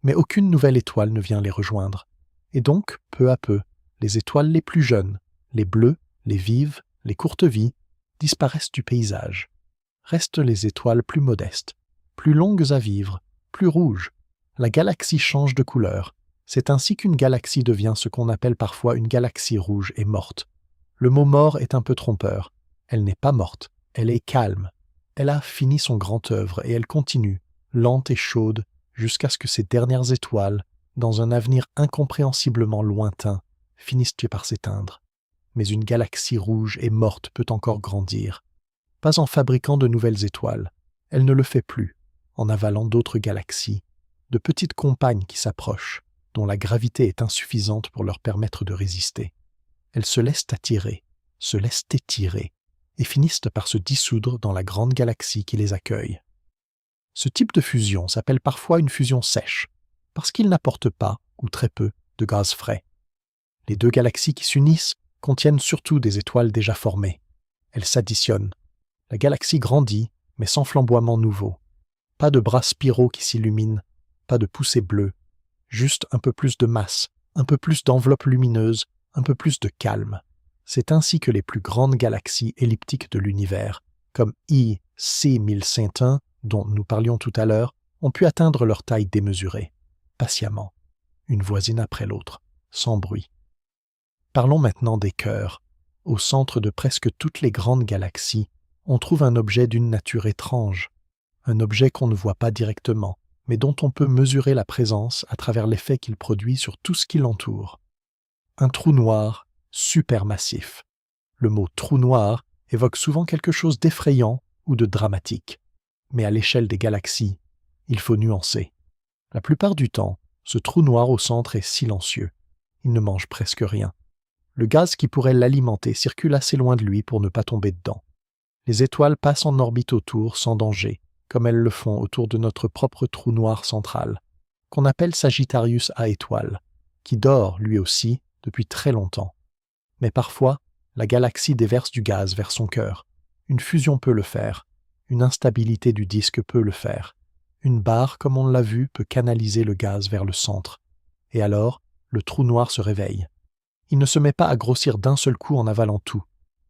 Mais aucune nouvelle étoile ne vient les rejoindre. Et donc, peu à peu, les étoiles les plus jeunes, les bleues, les vives, les courtes vies, disparaissent du paysage. Restent les étoiles plus modestes, plus longues à vivre, plus rouges. La galaxie change de couleur. C'est ainsi qu'une galaxie devient ce qu'on appelle parfois une galaxie rouge et morte. Le mot mort est un peu trompeur. Elle n'est pas morte, elle est calme. Elle a fini son grand œuvre et elle continue, lente et chaude, jusqu'à ce que ces dernières étoiles, dans un avenir incompréhensiblement lointain, finissent par s'éteindre. Mais une galaxie rouge et morte peut encore grandir. Pas en fabriquant de nouvelles étoiles. Elle ne le fait plus, en avalant d'autres galaxies, de petites compagnes qui s'approchent, dont la gravité est insuffisante pour leur permettre de résister. Elles se laissent attirer, se laissent étirer, et finissent par se dissoudre dans la grande galaxie qui les accueille. Ce type de fusion s'appelle parfois une fusion sèche, parce qu'il n'apporte pas, ou très peu, de gaz frais. Les deux galaxies qui s'unissent contiennent surtout des étoiles déjà formées. Elles s'additionnent. La galaxie grandit, mais sans flamboiement nouveau. Pas de bras spiraux qui s'illuminent, pas de poussées bleues, juste un peu plus de masse, un peu plus d'enveloppe lumineuse, un peu plus de calme. C'est ainsi que les plus grandes galaxies elliptiques de l'univers, comme IC 1051, dont nous parlions tout à l'heure, ont pu atteindre leur taille démesurée, patiemment, une voisine après l'autre, sans bruit. Parlons maintenant des cœurs. Au centre de presque toutes les grandes galaxies, on trouve un objet d'une nature étrange, un objet qu'on ne voit pas directement, mais dont on peut mesurer la présence à travers l'effet qu'il produit sur tout ce qui l'entoure. Un trou noir supermassif. Le mot « trou noir » évoque souvent quelque chose d'effrayant ou de dramatique. Mais à l'échelle des galaxies, il faut nuancer. La plupart du temps, ce trou noir au centre est silencieux. Il ne mange presque rien. Le gaz qui pourrait l'alimenter circule assez loin de lui pour ne pas tomber dedans. Les étoiles passent en orbite autour sans danger, comme elles le font autour de notre propre trou noir central, qu'on appelle Sagittarius A étoile, qui dort, lui aussi, depuis très longtemps. Mais parfois, la galaxie déverse du gaz vers son cœur. Une fusion peut le faire. Une instabilité du disque peut le faire. Une barre, comme on l'a vu, peut canaliser le gaz vers le centre. Et alors, le trou noir se réveille. Il ne se met pas à grossir d'un seul coup en avalant tout.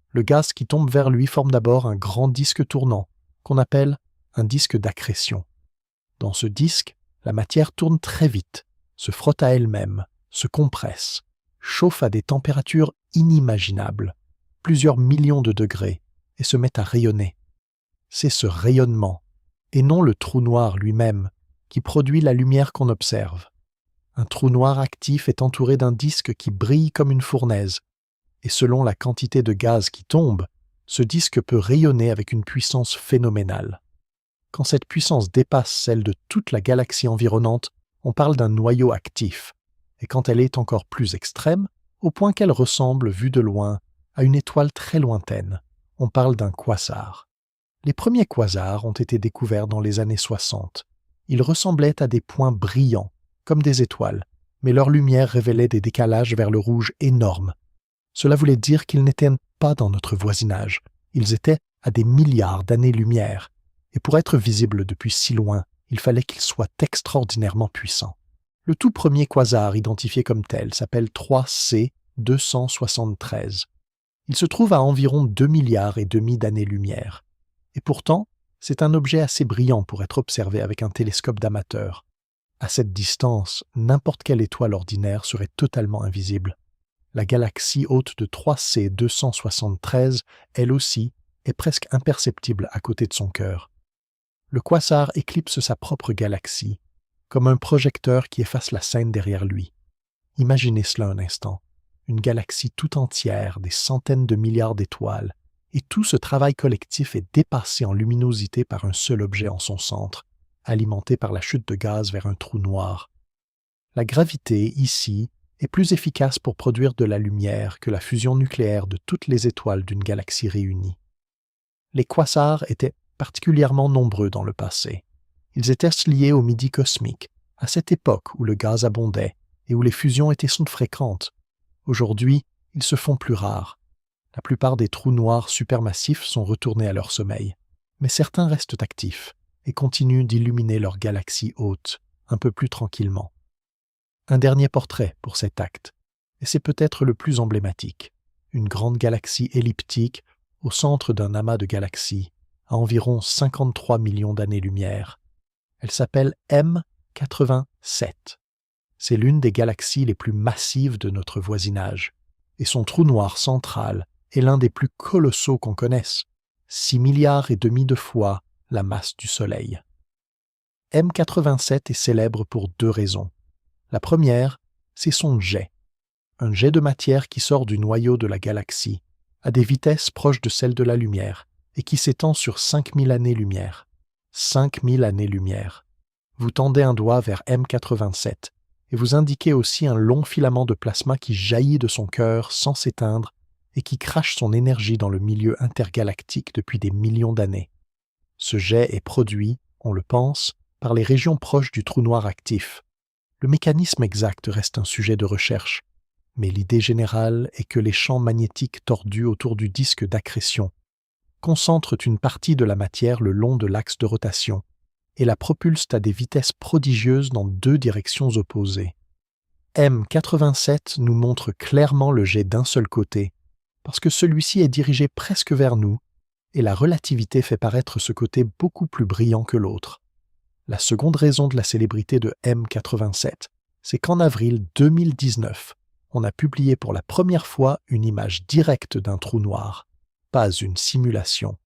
Le gaz qui tombe vers lui forme d'abord un grand disque tournant, qu'on appelle un disque d'accrétion. Dans ce disque, La matière tourne très vite, se frotte à elle-même, se compresse, chauffe à des températures inimaginables, plusieurs millions de degrés, et se met à rayonner. C'est ce rayonnement, et non le trou noir lui-même, qui produit la lumière qu'on observe. Un trou noir actif est entouré d'un disque qui brille comme une fournaise, et selon la quantité de gaz qui tombe, ce disque peut rayonner avec une puissance phénoménale. Quand cette puissance dépasse celle de toute la galaxie environnante, on parle d'un noyau actif, et quand elle est encore plus extrême, au point qu'elle ressemble, vue de loin, à une étoile très lointaine, on parle d'un quasar. Les premiers quasars ont été découverts dans les années 60. Ils ressemblaient à des points brillants, comme des étoiles, mais leur lumière révélait des décalages vers le rouge énormes. Cela voulait dire qu'ils n'étaient pas dans notre voisinage, ils étaient à des milliards d'années-lumière, et pour être visibles depuis si loin, il fallait qu'ils soient extraordinairement puissants. Le tout premier quasar identifié comme tel s'appelle 3C 273. Il se trouve à environ 2 milliards et demi d'années-lumière. Et pourtant, c'est un objet assez brillant pour être observé avec un télescope d'amateur. À cette distance, n'importe quelle étoile ordinaire serait totalement invisible. La galaxie haute de 3C 273, elle aussi, est presque imperceptible à côté de son cœur. Le quasar éclipse sa propre galaxie, comme un projecteur qui efface la scène derrière lui. Imaginez cela un instant, une galaxie tout entière, des centaines de milliards d'étoiles, et tout ce travail collectif est dépassé en luminosité par un seul objet en son centre, alimenté par la chute de gaz vers un trou noir. La gravité, ici, est plus efficace pour produire de la lumière que la fusion nucléaire de toutes les étoiles d'une galaxie réunie. Les quasars étaient particulièrement nombreux dans le passé. Ils étaient liés au midi cosmique, à cette époque où le gaz abondait et où les fusions étaient fréquentes. Aujourd'hui, ils se font plus rares. La plupart des trous noirs supermassifs sont retournés à leur sommeil, mais certains restent actifs et continuent d'illuminer leur galaxie haute, un peu plus tranquillement. Un dernier portrait pour cet acte, et c'est peut-être le plus emblématique. Une grande galaxie elliptique au centre d'un amas de galaxies, à environ 53 millions d'années-lumière. Elle s'appelle M87. C'est l'une des galaxies les plus massives de notre voisinage, et son trou noir central est l'un des plus colossaux qu'on connaisse, 6 milliards et demi de fois la masse du Soleil. M87 est célèbre pour deux raisons. La première, c'est son jet, un jet de matière qui sort du noyau de la galaxie, à des vitesses proches de celles de la lumière, et qui s'étend sur 5000 années-lumière. 5000 années-lumière. Vous tendez un doigt vers M87, et vous indiquez aussi un long filament de plasma qui jaillit de son cœur sans s'éteindre et qui crache son énergie dans le milieu intergalactique depuis des millions d'années. Ce jet est produit, on le pense, par les régions proches du trou noir actif. Le mécanisme exact reste un sujet de recherche, mais l'idée générale est que les champs magnétiques tordus autour du disque d'accrétion concentrent une partie de la matière le long de l'axe de rotation et la propulsent à des vitesses prodigieuses dans deux directions opposées. M87 nous montre clairement le jet d'un seul côté, parce que celui-ci est dirigé presque vers nous, et la relativité fait paraître ce côté beaucoup plus brillant que l'autre. La seconde raison de la célébrité de M87, c'est qu'en avril 2019, on a publié pour la première fois une image directe d'un trou noir. Pas une simulation,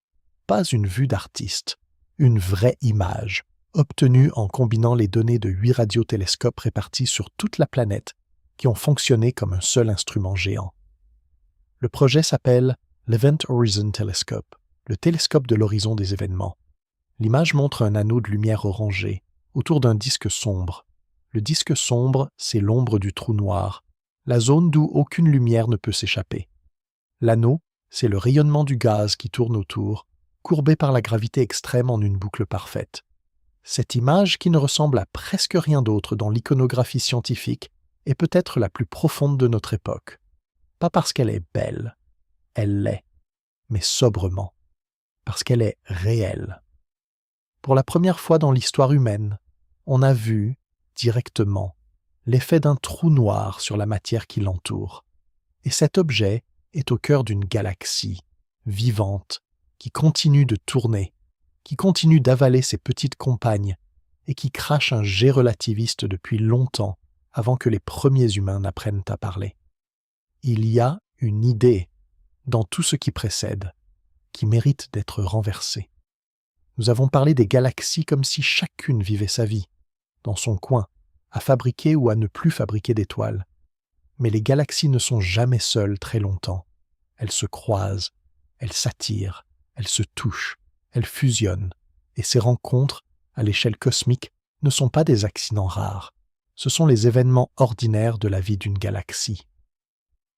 pas une vue d'artiste, une vraie image, obtenue en combinant les données de 8 radiotélescopes répartis sur toute la planète, qui ont fonctionné comme un seul instrument géant. Le projet s'appelle l'Event Horizon Telescope, le télescope de l'horizon des événements. L'image montre un anneau de lumière orangée, autour d'un disque sombre. Le disque sombre, c'est l'ombre du trou noir, la zone d'où aucune lumière ne peut s'échapper. L'anneau, c'est le rayonnement du gaz qui tourne autour, courbé par la gravité extrême en une boucle parfaite. Cette image, qui ne ressemble à presque rien d'autre dans l'iconographie scientifique, est peut-être la plus profonde de notre époque. Pas parce qu'elle est belle, elle l'est, mais sobrement, parce qu'elle est réelle. Pour la première fois dans l'histoire humaine, on a vu, directement, l'effet d'un trou noir sur la matière qui l'entoure. Et cet objet est au cœur d'une galaxie, vivante, qui continue de tourner, qui continue d'avaler ses petites compagnes, et qui crache un jet relativiste depuis longtemps avant que les premiers humains n'apprennent à parler. Il y a une idée dans tout ce qui précède qui mérite d'être renversée. Nous avons parlé des galaxies comme si chacune vivait sa vie, dans son coin, à fabriquer ou à ne plus fabriquer d'étoiles. Mais les galaxies ne sont jamais seules très longtemps. Elles se croisent, elles s'attirent, elles se touchent, elles fusionnent, et ces rencontres, à l'échelle cosmique, ne sont pas des accidents rares. Ce sont les événements ordinaires de la vie d'une galaxie.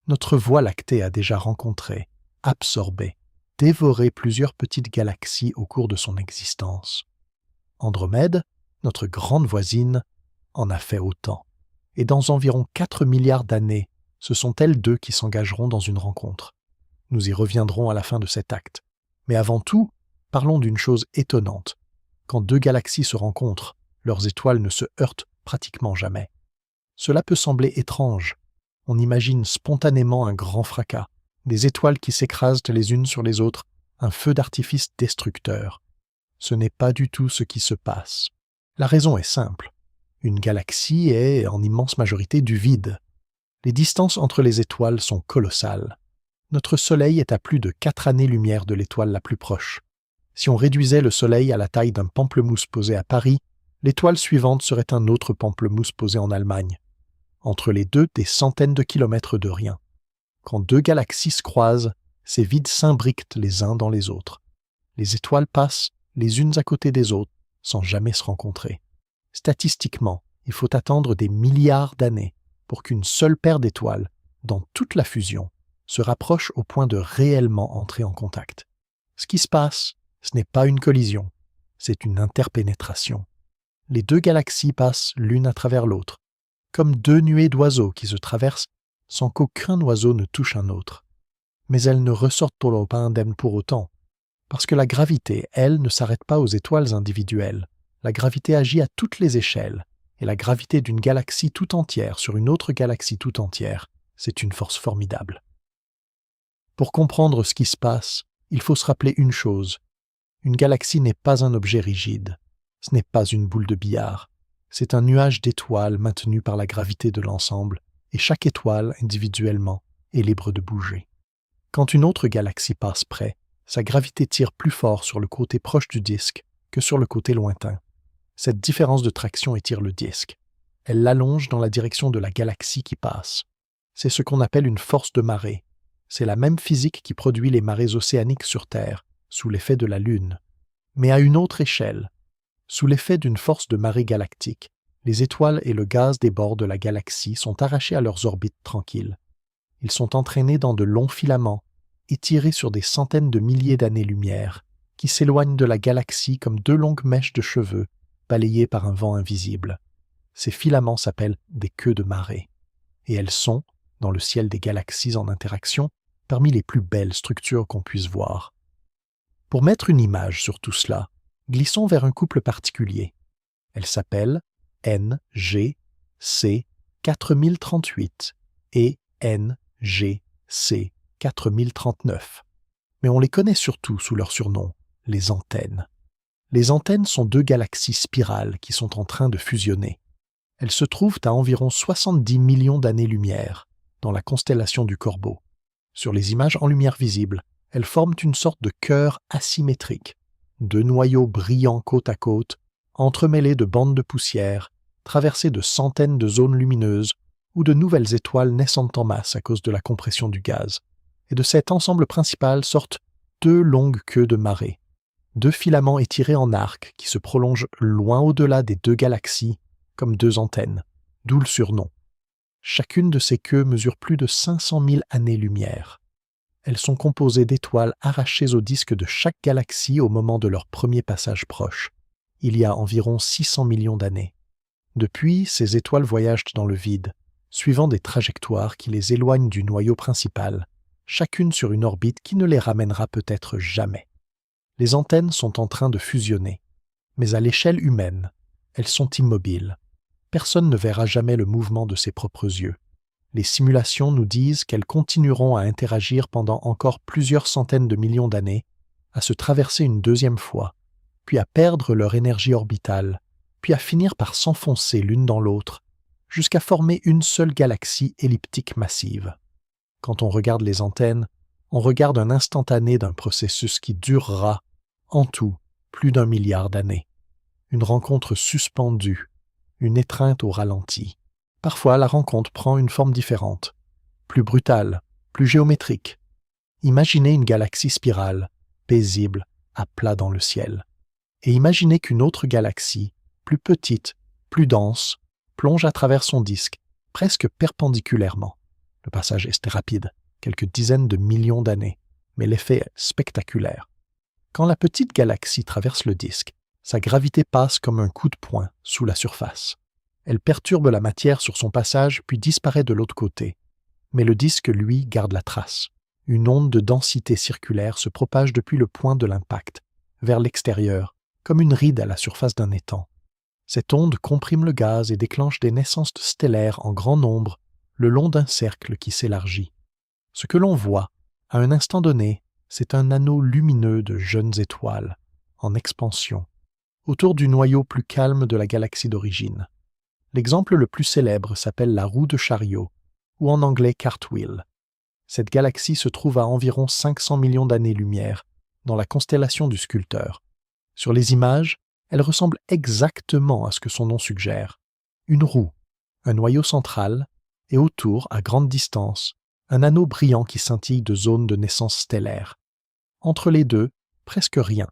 Notre Voie lactée a déjà rencontré, absorbé, dévoré plusieurs petites galaxies au cours de son existence. Andromède, notre grande voisine, en a fait autant. Et dans environ 4 milliards d'années, ce sont elles deux qui s'engageront dans une rencontre. Nous y reviendrons à la fin de cet acte. Mais avant tout, parlons d'une chose étonnante. Quand deux galaxies se rencontrent, leurs étoiles ne se heurtent pratiquement jamais. Cela peut sembler étrange. On imagine spontanément un grand fracas, des étoiles qui s'écrasent les unes sur les autres, un feu d'artifice destructeur. Ce n'est pas du tout ce qui se passe. La raison est simple. Une galaxie est, en immense majorité, du vide. Les distances entre les étoiles sont colossales. Notre Soleil est à plus de 4 années-lumière de l'étoile la plus proche. Si on réduisait le Soleil à la taille d'un pamplemousse posé à Paris, l'étoile suivante serait un autre pamplemousse posé en Allemagne. Entre les deux, des centaines de kilomètres de rien. Quand deux galaxies se croisent, ces vides s'imbriquent les uns dans les autres. Les étoiles passent les unes à côté des autres, sans jamais se rencontrer. Statistiquement, il faut attendre des milliards d'années pour qu'une seule paire d'étoiles, dans toute la fusion, se rapproche au point de réellement entrer en contact. Ce qui se passe, ce n'est pas une collision, c'est une interpénétration. Les deux galaxies passent l'une à travers l'autre, comme deux nuées d'oiseaux qui se traversent sans qu'aucun oiseau ne touche un autre. Mais elles ne ressortent pas indemnes pour autant, parce que la gravité, elle, ne s'arrête pas aux étoiles individuelles. La gravité agit à toutes les échelles, et la gravité d'une galaxie tout entière sur une autre galaxie tout entière, c'est une force formidable. Pour comprendre ce qui se passe, il faut se rappeler une chose. Une galaxie n'est pas un objet rigide, ce n'est pas une boule de billard, c'est un nuage d'étoiles maintenu par la gravité de l'ensemble, et chaque étoile, individuellement, est libre de bouger. Quand une autre galaxie passe près, sa gravité tire plus fort sur le côté proche du disque que sur le côté lointain. Cette différence de traction étire le disque. Elle l'allonge dans la direction de la galaxie qui passe. C'est ce qu'on appelle une force de marée. C'est la même physique qui produit les marées océaniques sur Terre, sous l'effet de la Lune. Mais à une autre échelle. Sous l'effet d'une force de marée galactique, les étoiles et le gaz des bords de la galaxie sont arrachés à leurs orbites tranquilles. Ils sont entraînés dans de longs filaments, étirés sur des centaines de milliers d'années-lumière, qui s'éloignent de la galaxie comme deux longues mèches de cheveux, balayées par un vent invisible. Ces filaments s'appellent des queues de marée. Et elles sont, dans le ciel des galaxies en interaction, parmi les plus belles structures qu'on puisse voir. Pour mettre une image sur tout cela, glissons vers un couple particulier. Elle s'appelle NGC 4038 et NGC 4039. Mais on les connaît surtout sous leur surnom, les antennes. Les antennes sont deux galaxies spirales qui sont en train de fusionner. Elles se trouvent à environ 70 millions d'années-lumière, dans la constellation du Corbeau. Sur les images en lumière visible, elles forment une sorte de cœur asymétrique, deux noyaux brillants côte à côte, entremêlés de bandes de poussière, traversés de centaines de zones lumineuses où de nouvelles étoiles naissent en masse à cause de la compression du gaz. Et de cet ensemble principal sortent deux longues queues de marée, deux filaments étirés en arc qui se prolongent loin au-delà des deux galaxies, comme deux antennes, d'où le surnom. Chacune de ces queues mesure plus de 500 000 années-lumière. Elles sont composées d'étoiles arrachées au disque de chaque galaxie au moment de leur premier passage proche, il y a environ 600 millions d'années. Depuis, ces étoiles voyagent dans le vide, suivant des trajectoires qui les éloignent du noyau principal, chacune sur une orbite qui ne les ramènera peut-être jamais. Les antennes sont en train de fusionner, mais à l'échelle humaine, elles sont immobiles. Personne ne verra jamais le mouvement de ses propres yeux. Les simulations nous disent qu'elles continueront à interagir pendant encore plusieurs centaines de millions d'années, à se traverser une deuxième fois, puis à perdre leur énergie orbitale, puis à finir par s'enfoncer l'une dans l'autre, jusqu'à former une seule galaxie elliptique massive. Quand on regarde les antennes, on regarde un instantané d'un processus qui durera, en tout, plus d'1 milliard d'années. Une rencontre suspendue, une étreinte au ralenti. Parfois, la rencontre prend une forme différente, plus brutale, plus géométrique. Imaginez une galaxie spirale, paisible, à plat dans le ciel. Et imaginez qu'une autre galaxie, plus petite, plus dense, plonge à travers son disque, presque perpendiculairement. Le passage est rapide, quelques dizaines de millions d'années, mais l'effet est spectaculaire. Quand la petite galaxie traverse le disque, sa gravité passe comme un coup de poing sous la surface. Elle perturbe la matière sur son passage puis disparaît de l'autre côté. Mais le disque, lui, garde la trace. Une onde de densité circulaire se propage depuis le point de l'impact, vers l'extérieur, comme une ride à la surface d'un étang. Cette onde comprime le gaz et déclenche des naissances stellaires en grand nombre le long d'un cercle qui s'élargit. Ce que l'on voit, à un instant donné, c'est un anneau lumineux de jeunes étoiles, en expansion, autour du noyau plus calme de la galaxie d'origine. L'exemple le plus célèbre s'appelle la roue de chariot, ou en anglais Cartwheel. Cette galaxie se trouve à environ 500 millions d'années-lumière, dans la constellation du Sculpteur. Sur les images, elle ressemble exactement à ce que son nom suggère. Une roue, un noyau central, et autour, à grande distance, un anneau brillant qui scintille de zones de naissance stellaire. Entre les deux, presque rien.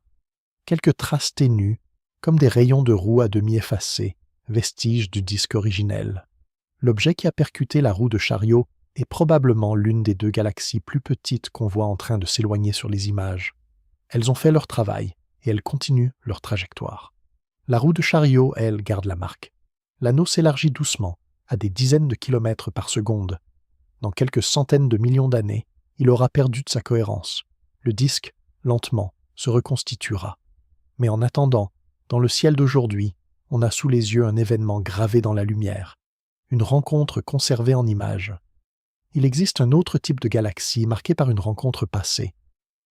Quelques traces ténues, comme des rayons de roue à demi effacés, vestiges du disque originel. L'objet qui a percuté la roue de chariot est probablement l'une des deux galaxies plus petites qu'on voit en train de s'éloigner sur les images. Elles ont fait leur travail, et elles continuent leur trajectoire. La roue de chariot, elle, garde la marque. L'anneau s'élargit doucement, à des dizaines de kilomètres par seconde. Dans quelques centaines de millions d'années, il aura perdu de sa cohérence. Le disque, lentement, se reconstituera. Mais en attendant, dans le ciel d'aujourd'hui, on a sous les yeux un événement gravé dans la lumière, une rencontre conservée en images. Il existe un autre type de galaxie marquée par une rencontre passée,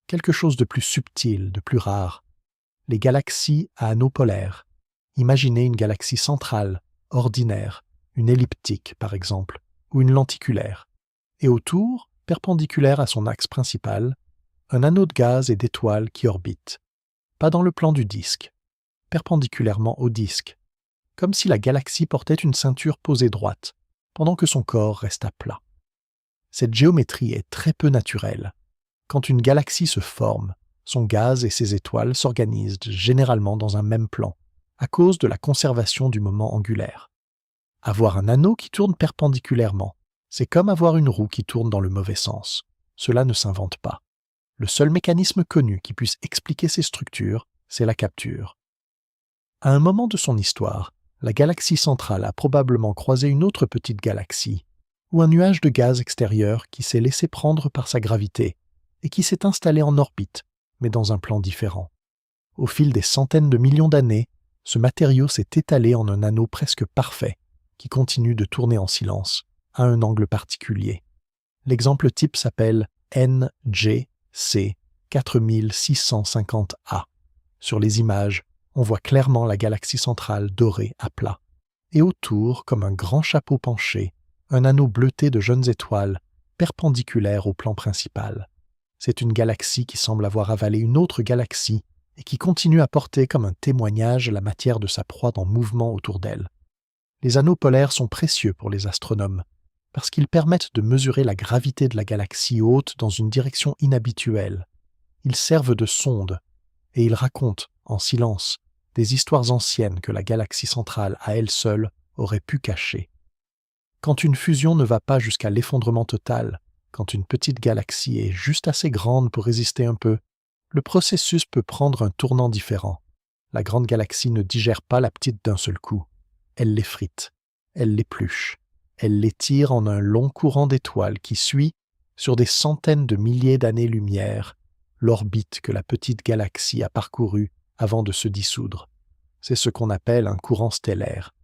quelque chose de plus subtil, de plus rare. Les galaxies à anneaux polaires. Imaginez une galaxie centrale, ordinaire, une elliptique par exemple, ou une lenticulaire. Et autour, perpendiculaire à son axe principal, un anneau de gaz et d'étoiles qui orbitent. Pas dans le plan du disque, perpendiculairement au disque, comme si la galaxie portait une ceinture posée droite, pendant que son corps reste à plat. Cette géométrie est très peu naturelle. Quand une galaxie se forme, son gaz et ses étoiles s'organisent généralement dans un même plan, à cause de la conservation du moment angulaire. Avoir un anneau qui tourne perpendiculairement, c'est comme avoir une roue qui tourne dans le mauvais sens. Cela ne s'invente pas. Le seul mécanisme connu qui puisse expliquer ces structures, c'est la capture. À un moment de son histoire, la galaxie centrale a probablement croisé une autre petite galaxie, ou un nuage de gaz extérieur qui s'est laissé prendre par sa gravité et qui s'est installé en orbite, mais dans un plan différent. Au fil des centaines de millions d'années, ce matériau s'est étalé en un anneau presque parfait, qui continue de tourner en silence, à un angle particulier. L'exemple type s'appelle NGC 4650A. Sur les images, on voit clairement la galaxie centrale dorée à plat. Et autour, comme un grand chapeau penché, un anneau bleuté de jeunes étoiles, perpendiculaire au plan principal. C'est une galaxie qui semble avoir avalé une autre galaxie et qui continue à porter comme un témoignage la matière de sa proie en mouvement autour d'elle. Les anneaux polaires sont précieux pour les astronomes, parce qu'ils permettent de mesurer la gravité de la galaxie haute dans une direction inhabituelle. Ils servent de sonde, et ils racontent, en silence, des histoires anciennes que la galaxie centrale, à elle seule, aurait pu cacher. Quand une fusion ne va pas jusqu'à l'effondrement total, quand une petite galaxie est juste assez grande pour résister un peu, le processus peut prendre un tournant différent. La grande galaxie ne digère pas la petite d'un seul coup. Elle l'effrite, elle l'épluche, elle l'étire en un long courant d'étoiles qui suit, sur des centaines de milliers d'années-lumière, l'orbite que la petite galaxie a parcourue avant de se dissoudre. C'est ce qu'on appelle un courant stellaire,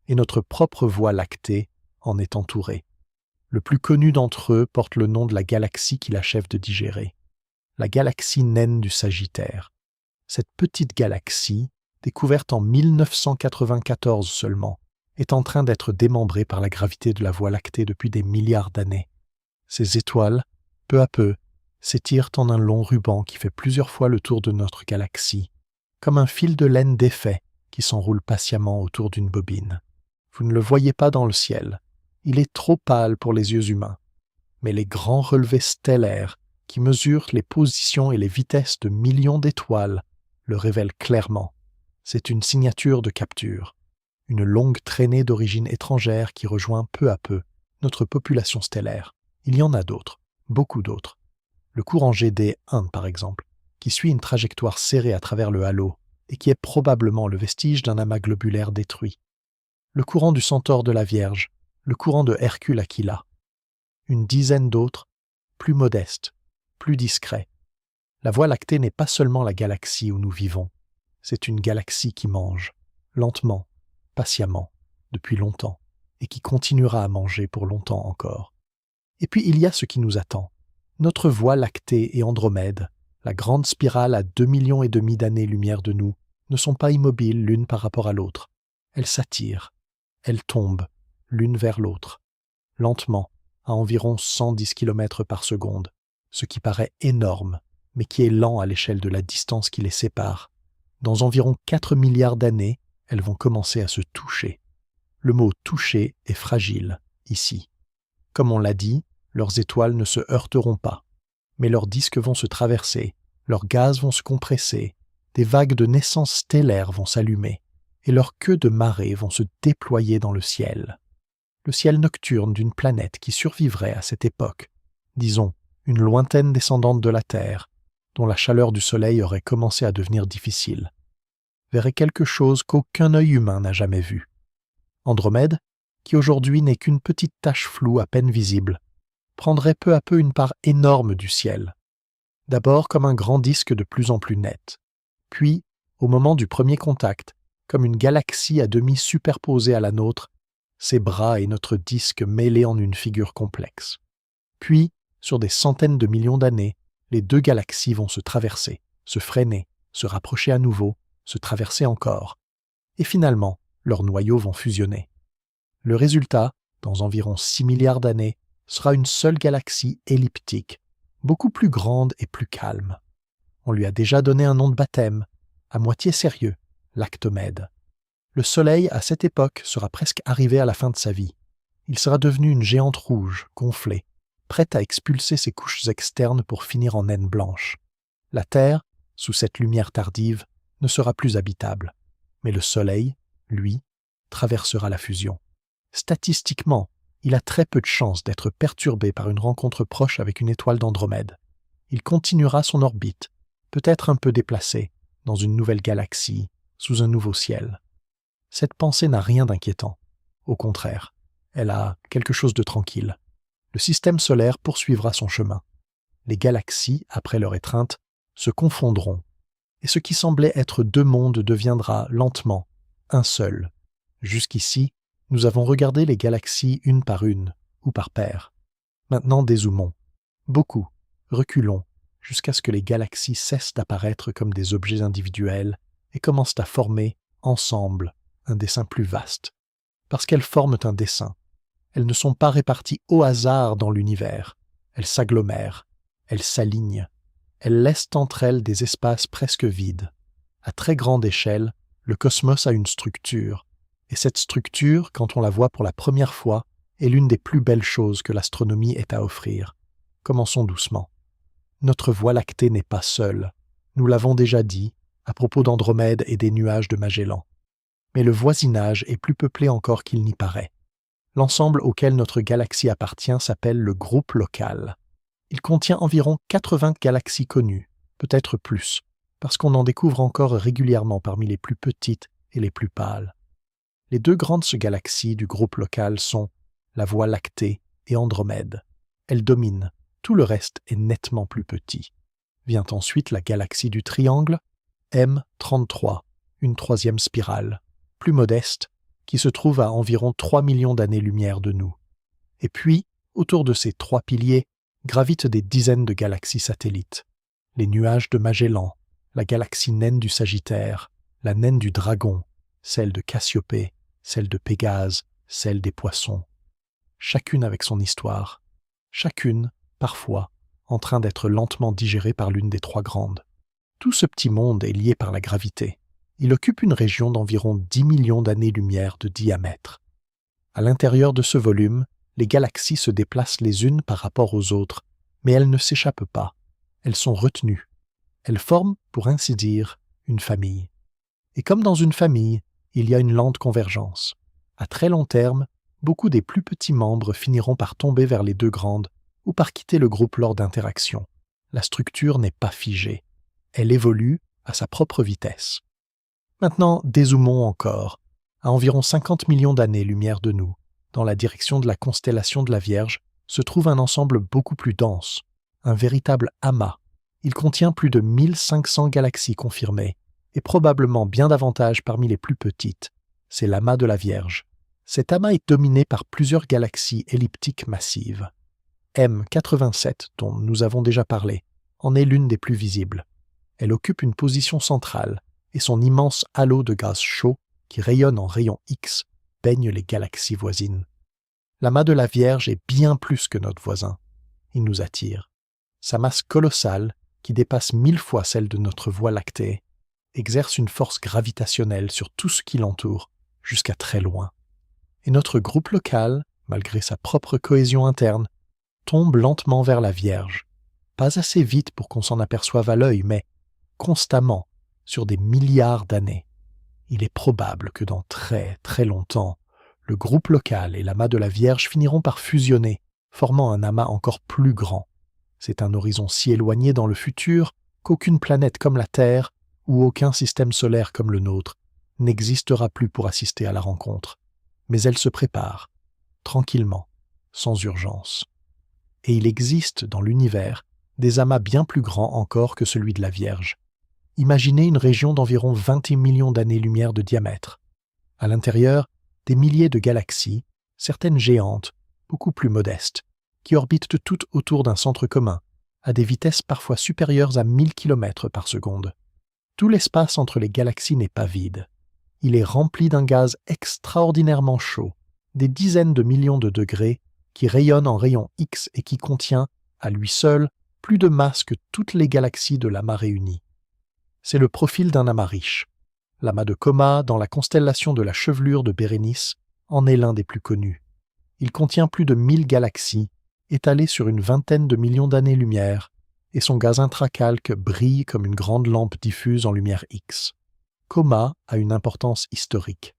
et notre propre Voie lactée en est entourée. Le plus connu d'entre eux porte le nom de la galaxie qu'il achève de digérer. La galaxie naine du Sagittaire. Cette petite galaxie, découverte en 1994 seulement, est en train d'être démembrée par la gravité de la Voie lactée depuis des milliards d'années. Ces étoiles, peu à peu, s'étirent en un long ruban qui fait plusieurs fois le tour de notre galaxie, comme un fil de laine défait qui s'enroule patiemment autour d'une bobine. Vous ne le voyez pas dans le ciel, il est trop pâle pour les yeux humains, mais les grands relevés stellaires qui mesurent les positions et les vitesses de millions d'étoiles le révèlent clairement. C'est une signature de capture, une longue traînée d'origine étrangère qui rejoint peu à peu notre population stellaire. Il y en a d'autres, beaucoup d'autres. Le courant GD1, par exemple, qui suit une trajectoire serrée à travers le halo et qui est probablement le vestige d'un amas globulaire détruit. Le courant du Centaure de la Vierge, le courant de Hercule Aquila. Une dizaine d'autres, plus modestes, plus discrets. La Voie lactée n'est pas seulement la galaxie où nous vivons, c'est une galaxie qui mange, lentement, patiemment, depuis longtemps, et qui continuera à manger pour longtemps encore. Et puis il y a ce qui nous attend. Notre Voie lactée et Andromède, la grande spirale à 2,5 millions d'années-lumière de nous, ne sont pas immobiles l'une par rapport à l'autre. Elles s'attirent, elles tombent, l'une vers l'autre, lentement, à environ 110 km par seconde, ce qui paraît énorme, mais qui est lent à l'échelle de la distance qui les sépare. Dans environ 4 milliards d'années, elles vont commencer à se toucher. Le mot « toucher » est fragile, ici. Comme on l'a dit, leurs étoiles ne se heurteront pas, mais leurs disques vont se traverser, leurs gaz vont se compresser, des vagues de naissance stellaire vont s'allumer, et leurs queues de marée vont se déployer dans le ciel nocturne d'une planète qui survivrait à cette époque, disons, une lointaine descendante de la Terre, dont la chaleur du Soleil aurait commencé à devenir difficile, verrait quelque chose qu'aucun œil humain n'a jamais vu. Andromède, qui aujourd'hui n'est qu'une petite tache floue à peine visible, prendrait peu à peu une part énorme du ciel, d'abord comme un grand disque de plus en plus net, puis, au moment du premier contact, comme une galaxie à demi superposée à la nôtre, ses bras et notre disque mêlés en une figure complexe. Puis, sur des centaines de millions d'années, les deux galaxies vont se traverser, se freiner, se rapprocher à nouveau, se traverser encore, et finalement, leurs noyaux vont fusionner. Le résultat, dans environ 6 milliards d'années, sera une seule galaxie elliptique, beaucoup plus grande et plus calme. On lui a déjà donné un nom de baptême, à moitié sérieux, Lactomède. Le Soleil, à cette époque, sera presque arrivé à la fin de sa vie. Il sera devenu une géante rouge, gonflée, prête à expulser ses couches externes pour finir en naine blanche. La Terre, sous cette lumière tardive, ne sera plus habitable. Mais le Soleil, lui, traversera la fusion. Statistiquement, il a très peu de chances d'être perturbé par une rencontre proche avec une étoile d'Andromède. Il continuera son orbite, peut-être un peu déplacé, dans une nouvelle galaxie, sous un nouveau ciel. Cette pensée n'a rien d'inquiétant. Au contraire, elle a quelque chose de tranquille. Le système solaire poursuivra son chemin. Les galaxies, après leur étreinte, se confondront, et ce qui semblait être deux mondes deviendra lentement un seul. Jusqu'ici, nous avons regardé les galaxies une par une, ou par paires. Maintenant dézoomons. Beaucoup, reculons, jusqu'à ce que les galaxies cessent d'apparaître comme des objets individuels et commencent à former, ensemble, un dessin plus vaste. Parce qu'elles forment un dessin. Elles ne sont pas réparties au hasard dans l'univers. Elles s'agglomèrent, elles s'alignent. Elles laissent entre elles des espaces presque vides. À très grande échelle, le cosmos a une structure. Et cette structure, quand on la voit pour la première fois, est l'une des plus belles choses que l'astronomie ait à offrir. Commençons doucement. Notre Voie lactée n'est pas seule. Nous l'avons déjà dit, à propos d'Andromède et des nuages de Magellan. Mais le voisinage est plus peuplé encore qu'il n'y paraît. L'ensemble auquel notre galaxie appartient s'appelle le groupe local. Il contient environ 80 galaxies connues, peut-être plus, parce qu'on en découvre encore régulièrement parmi les plus petites et les plus pâles. Les deux grandes galaxies du groupe local sont la Voie lactée et Andromède. Elles dominent, tout le reste est nettement plus petit. Vient ensuite la galaxie du triangle, M33, une troisième spirale, plus modeste, qui se trouve à environ 3 millions d'années-lumière de nous. Et puis, autour de ces trois piliers, gravitent des dizaines de galaxies satellites. Les nuages de Magellan, la galaxie naine du Sagittaire, la naine du dragon, celle de Cassiopée, celle de Pégase, celle des poissons. Chacune avec son histoire, chacune, parfois, en train d'être lentement digérée par l'une des trois grandes. Tout ce petit monde est lié par la gravité. Il occupe une région d'environ 10 millions d'années-lumière de diamètre. À l'intérieur de ce volume, les galaxies se déplacent les unes par rapport aux autres, mais elles ne s'échappent pas. Elles sont retenues. Elles forment, pour ainsi dire, une famille. Et comme dans une famille, il y a une lente convergence. À très long terme, beaucoup des plus petits membres finiront par tomber vers les deux grandes ou par quitter le groupe lors d'interactions. La structure n'est pas figée. Elle évolue à sa propre vitesse. Maintenant, dézoomons encore, à environ 50 millions d'années-lumière de nous, dans la direction de la constellation de la Vierge, se trouve un ensemble beaucoup plus dense, un véritable amas. Il contient plus de 1500 galaxies confirmées, et probablement bien davantage parmi les plus petites. C'est l'amas de la Vierge. Cet amas est dominé par plusieurs galaxies elliptiques massives. M87, dont nous avons déjà parlé, en est l'une des plus visibles. Elle occupe une position centrale, et son immense halo de gaz chaud, qui rayonne en rayons X, baigne les galaxies voisines. L'amas de la Vierge est bien plus que notre voisin. Il nous attire. Sa masse colossale, qui dépasse 1000 fois celle de notre Voie lactée, exerce une force gravitationnelle sur tout ce qui l'entoure, jusqu'à très loin. Et notre groupe local, malgré sa propre cohésion interne, tombe lentement vers la Vierge. Pas assez vite pour qu'on s'en aperçoive à l'œil, mais constamment, sur des milliards d'années. Il est probable que dans très très longtemps, le groupe local et l'amas de la Vierge finiront par fusionner, formant un amas encore plus grand. C'est un horizon si éloigné dans le futur qu'aucune planète comme la Terre ou aucun système solaire comme le nôtre n'existera plus pour assister à la rencontre. Mais elle se prépare, tranquillement, sans urgence. Et il existe dans l'univers des amas bien plus grands encore que celui de la Vierge. Imaginez une région d'environ 20 millions d'années-lumière de diamètre. À l'intérieur, des milliers de galaxies, certaines géantes, beaucoup plus modestes, qui orbitent toutes autour d'un centre commun, à des vitesses parfois supérieures à 1000 km par seconde. Tout l'espace entre les galaxies n'est pas vide. Il est rempli d'un gaz extraordinairement chaud, des dizaines de millions de degrés, qui rayonne en rayons X et qui contient, à lui seul, plus de masse que toutes les galaxies de l'amas réunies. C'est le profil d'un amas riche. L'amas de Coma, dans la constellation de la Chevelure de Bérénice, en est l'un des plus connus. Il contient plus de 1000 galaxies, étalées sur une vingtaine de millions d'années-lumière, et son gaz intracalque brille comme une grande lampe diffuse en lumière X. Coma a une importance historique.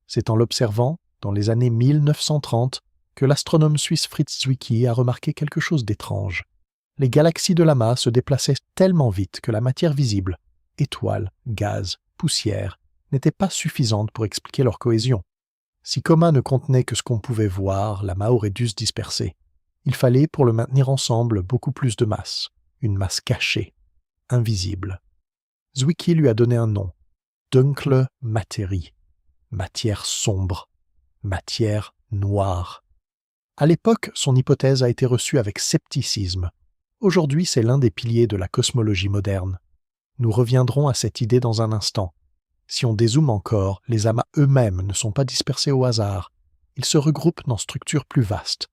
C'est en l'observant, dans les années 1930, que l'astronome suisse Fritz Zwicky a remarqué quelque chose d'étrange. Les galaxies de l'amas se déplaçaient tellement vite que la matière visible, étoiles, gaz, poussière, n'était pas suffisante pour expliquer leur cohésion. Si Coma ne contenait que ce qu'on pouvait voir, l'amas aurait dû se disperser. Il fallait, pour le maintenir ensemble, beaucoup plus de masse, une masse cachée, invisible. Zwicky lui a donné un nom, Dunkle Materie, matière sombre, matière noire. À l'époque, son hypothèse a été reçue avec scepticisme. Aujourd'hui, c'est l'un des piliers de la cosmologie moderne. Nous reviendrons à cette idée dans un instant. Si on dézoome encore, les amas eux-mêmes ne sont pas dispersés au hasard. Ils se regroupent dans structures plus vastes.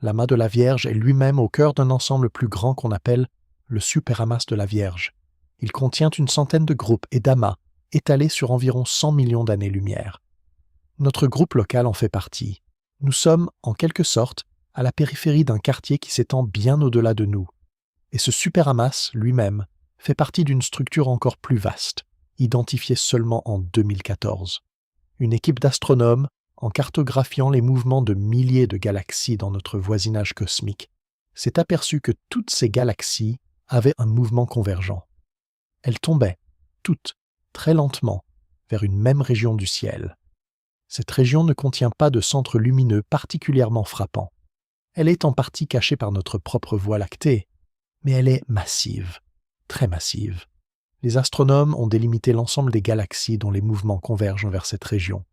L'amas de la Vierge est lui-même au cœur d'un ensemble plus grand qu'on appelle le superamas de la Vierge. Il contient une centaine de groupes et d'amas étalés sur environ 100 millions d'années-lumière. Notre groupe local en fait partie. Nous sommes, en quelque sorte, à la périphérie d'un quartier qui s'étend bien au-delà de nous. Et ce superamas, lui-même, fait partie d'une structure encore plus vaste, identifiée seulement en 2014. Une équipe d'astronomes, en cartographiant les mouvements de milliers de galaxies dans notre voisinage cosmique, s'est aperçue que toutes ces galaxies avaient un mouvement convergent. Elles tombaient, toutes, très lentement, vers une même région du ciel. Cette région ne contient pas de centre lumineux particulièrement frappant. Elle est en partie cachée par notre propre Voie lactée, mais elle est massive, très massive. Les astronomes ont délimité l'ensemble des galaxies dont les mouvements convergent vers cette région,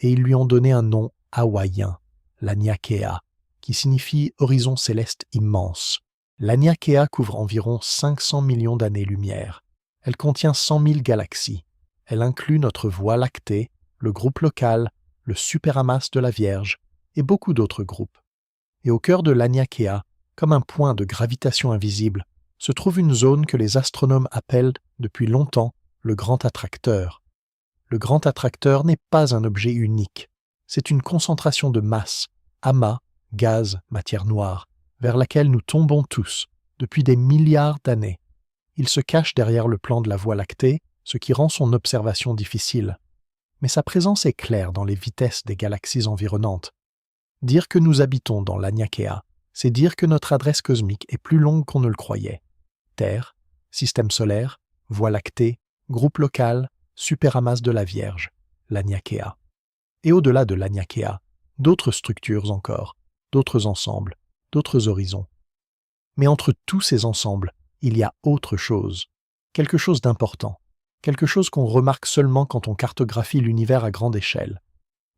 et ils lui ont donné un nom hawaïen, l'Aniakea, qui signifie horizon céleste immense. L'Aniakea couvre environ 500 millions d'années-lumière. Elle contient 100 000 galaxies, Elle inclut notre Voie lactée, le groupe local, le superamas de la Vierge et beaucoup d'autres groupes. Et au cœur de l'Aniakea, comme un point de gravitation invisible, se trouve une zone que les astronomes appellent depuis longtemps le grand attracteur. Le grand attracteur n'est pas un objet unique, c'est une concentration de masse, amas, gaz, matière noire, vers laquelle nous tombons tous, depuis des milliards d'années. Il se cache derrière le plan de la Voie lactée, ce qui rend son observation difficile. Mais sa présence est claire dans les vitesses des galaxies environnantes. Dire que nous habitons dans l'Aniakea, c'est dire que notre adresse cosmique est plus longue qu'on ne le croyait. Terre, système solaire, Voie lactée, groupe local, superamas de la Vierge, l'Aniakea. Et au-delà de l'Aniakea, d'autres structures encore, d'autres ensembles, d'autres horizons. Mais entre tous ces ensembles, il y a autre chose, quelque chose d'important, quelque chose qu'on remarque seulement quand on cartographie l'univers à grande échelle.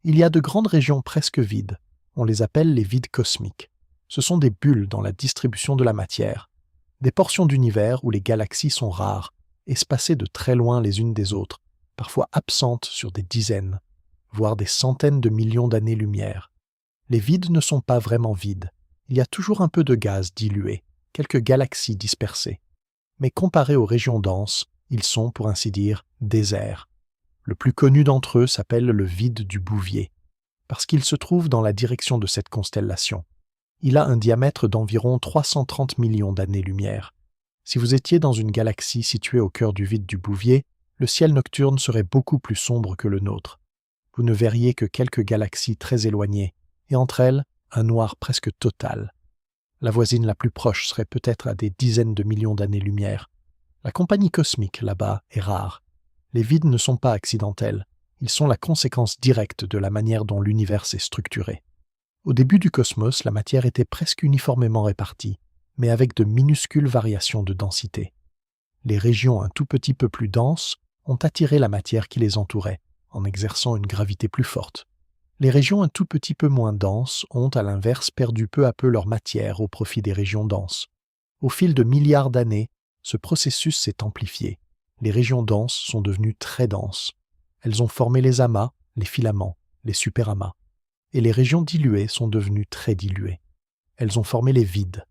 Il y a de grandes régions presque vides, on les appelle les vides cosmiques. Ce sont des bulles dans la distribution de la matière, des portions d'univers où les galaxies sont rares, espacées de très loin les unes des autres, parfois absentes sur des dizaines, voire des centaines de millions d'années-lumière. Les vides ne sont pas vraiment vides, il y a toujours un peu de gaz dilué, quelques galaxies dispersées. Mais comparés aux régions denses, ils sont, pour ainsi dire, déserts. Le plus connu d'entre eux s'appelle le vide du Bouvier, parce qu'il se trouve dans la direction de cette constellation. Il a un diamètre d'environ 330 millions d'années-lumière. Si vous étiez dans une galaxie située au cœur du vide du Bouvier, le ciel nocturne serait beaucoup plus sombre que le nôtre. Vous ne verriez que quelques galaxies très éloignées, et entre elles, un noir presque total. La voisine la plus proche serait peut-être à des dizaines de millions d'années-lumière. La compagnie cosmique, là-bas, est rare. Les vides ne sont pas accidentels, ils sont la conséquence directe de la manière dont l'univers s'est structuré. Au début du cosmos, la matière était presque uniformément répartie, mais avec de minuscules variations de densité. Les régions un tout petit peu plus denses ont attiré la matière qui les entourait, en exerçant une gravité plus forte. Les régions un tout petit peu moins denses ont, à l'inverse, perdu peu à peu leur matière au profit des régions denses. Au fil de milliards d'années, ce processus s'est amplifié. Les régions denses sont devenues très denses. Elles ont formé les amas, les filaments, les superamas. Et les régions diluées sont devenues très diluées. Elles ont formé les vides.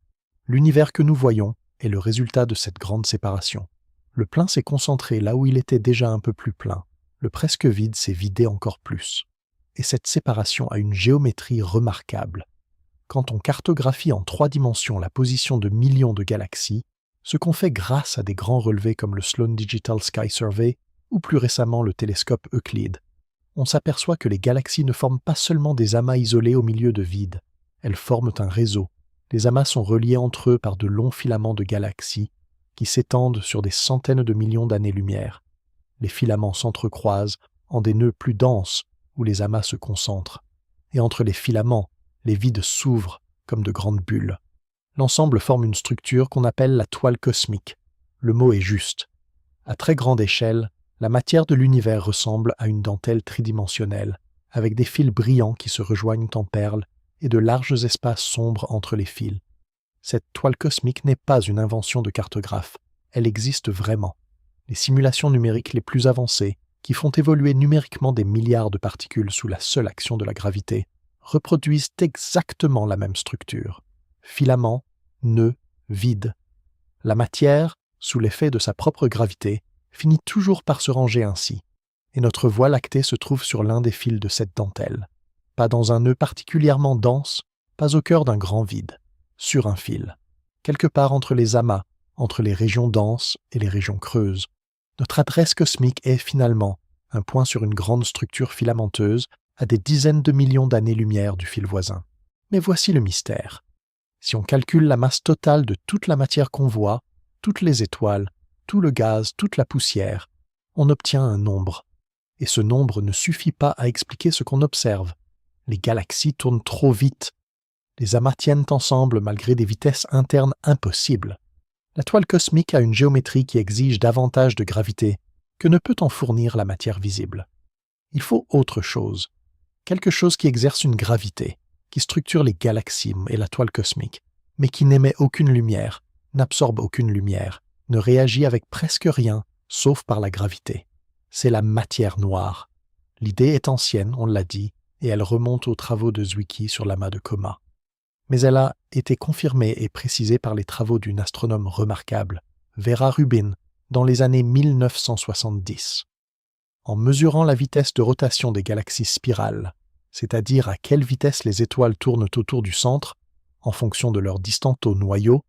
L'univers que nous voyons est le résultat de cette grande séparation. Le plein s'est concentré là où il était déjà un peu plus plein. Le presque vide s'est vidé encore plus. Et cette séparation a une géométrie remarquable. Quand on cartographie en 3 dimensions la position de millions de galaxies, ce qu'on fait grâce à des grands relevés comme le Sloan Digital Sky Survey ou plus récemment le télescope Euclide, on s'aperçoit que les galaxies ne forment pas seulement des amas isolés au milieu de vide, elles forment un réseau. Les amas sont reliés entre eux par de longs filaments de galaxies qui s'étendent sur des centaines de millions d'années-lumière. Les filaments s'entrecroisent en des nœuds plus denses où les amas se concentrent. Et entre les filaments, les vides s'ouvrent comme de grandes bulles. L'ensemble forme une structure qu'on appelle la toile cosmique. Le mot est juste. À très grande échelle, la matière de l'univers ressemble à une dentelle tridimensionnelle, avec des fils brillants qui se rejoignent en perles et de larges espaces sombres entre les fils. Cette toile cosmique n'est pas une invention de cartographe, elle existe vraiment. Les simulations numériques les plus avancées, qui font évoluer numériquement des milliards de particules sous la seule action de la gravité, reproduisent exactement la même structure. Filaments, nœuds, vides. La matière, sous l'effet de sa propre gravité, finit toujours par se ranger ainsi, et notre Voie lactée se trouve sur l'un des fils de cette dentelle. Pas dans un nœud particulièrement dense, pas au cœur d'un grand vide, sur un fil, quelque part entre les amas, entre les régions denses et les régions creuses. Notre adresse cosmique est finalement un point sur une grande structure filamenteuse à des dizaines de millions d'années-lumière du fil voisin. Mais voici le mystère. Si on calcule la masse totale de toute la matière qu'on voit, toutes les étoiles, tout le gaz, toute la poussière, on obtient un nombre. Et ce nombre ne suffit pas à expliquer ce qu'on observe. Les galaxies tournent trop vite. Les amas tiennent ensemble malgré des vitesses internes impossibles. La toile cosmique a une géométrie qui exige davantage de gravité que ne peut en fournir la matière visible. Il faut autre chose, quelque chose qui exerce une gravité, qui structure les galaxies et la toile cosmique, mais qui n'émet aucune lumière, n'absorbe aucune lumière, ne réagit avec presque rien, sauf par la gravité. c'est la matière noire. L'idée est ancienne, on l'a dit, et elle remonte aux travaux de Zwicky sur l'amas de Coma. Mais elle a été confirmée et précisée par les travaux d'une astronome remarquable, Vera Rubin, dans les années 1970. En mesurant la vitesse de rotation des galaxies spirales, c'est-à-dire à quelle vitesse les étoiles tournent autour du centre, en fonction de leur distance au noyau,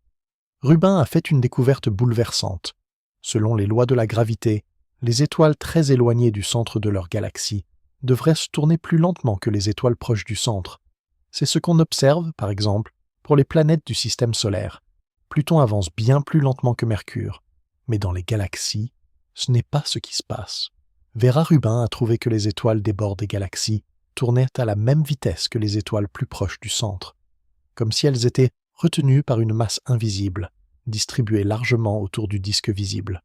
Rubin a fait une découverte bouleversante. Selon les lois de la gravité, les étoiles très éloignées du centre de leur galaxie devraient se tourner plus lentement que les étoiles proches du centre. C'est ce qu'on observe, par exemple, pour les planètes du système solaire. Pluton avance bien plus lentement que Mercure, mais dans les galaxies, ce n'est pas ce qui se passe. Vera Rubin a trouvé que les étoiles des bords des galaxies tournaient à la même vitesse que les étoiles plus proches du centre, comme si elles étaient retenues par une masse invisible, distribuée largement autour du disque visible.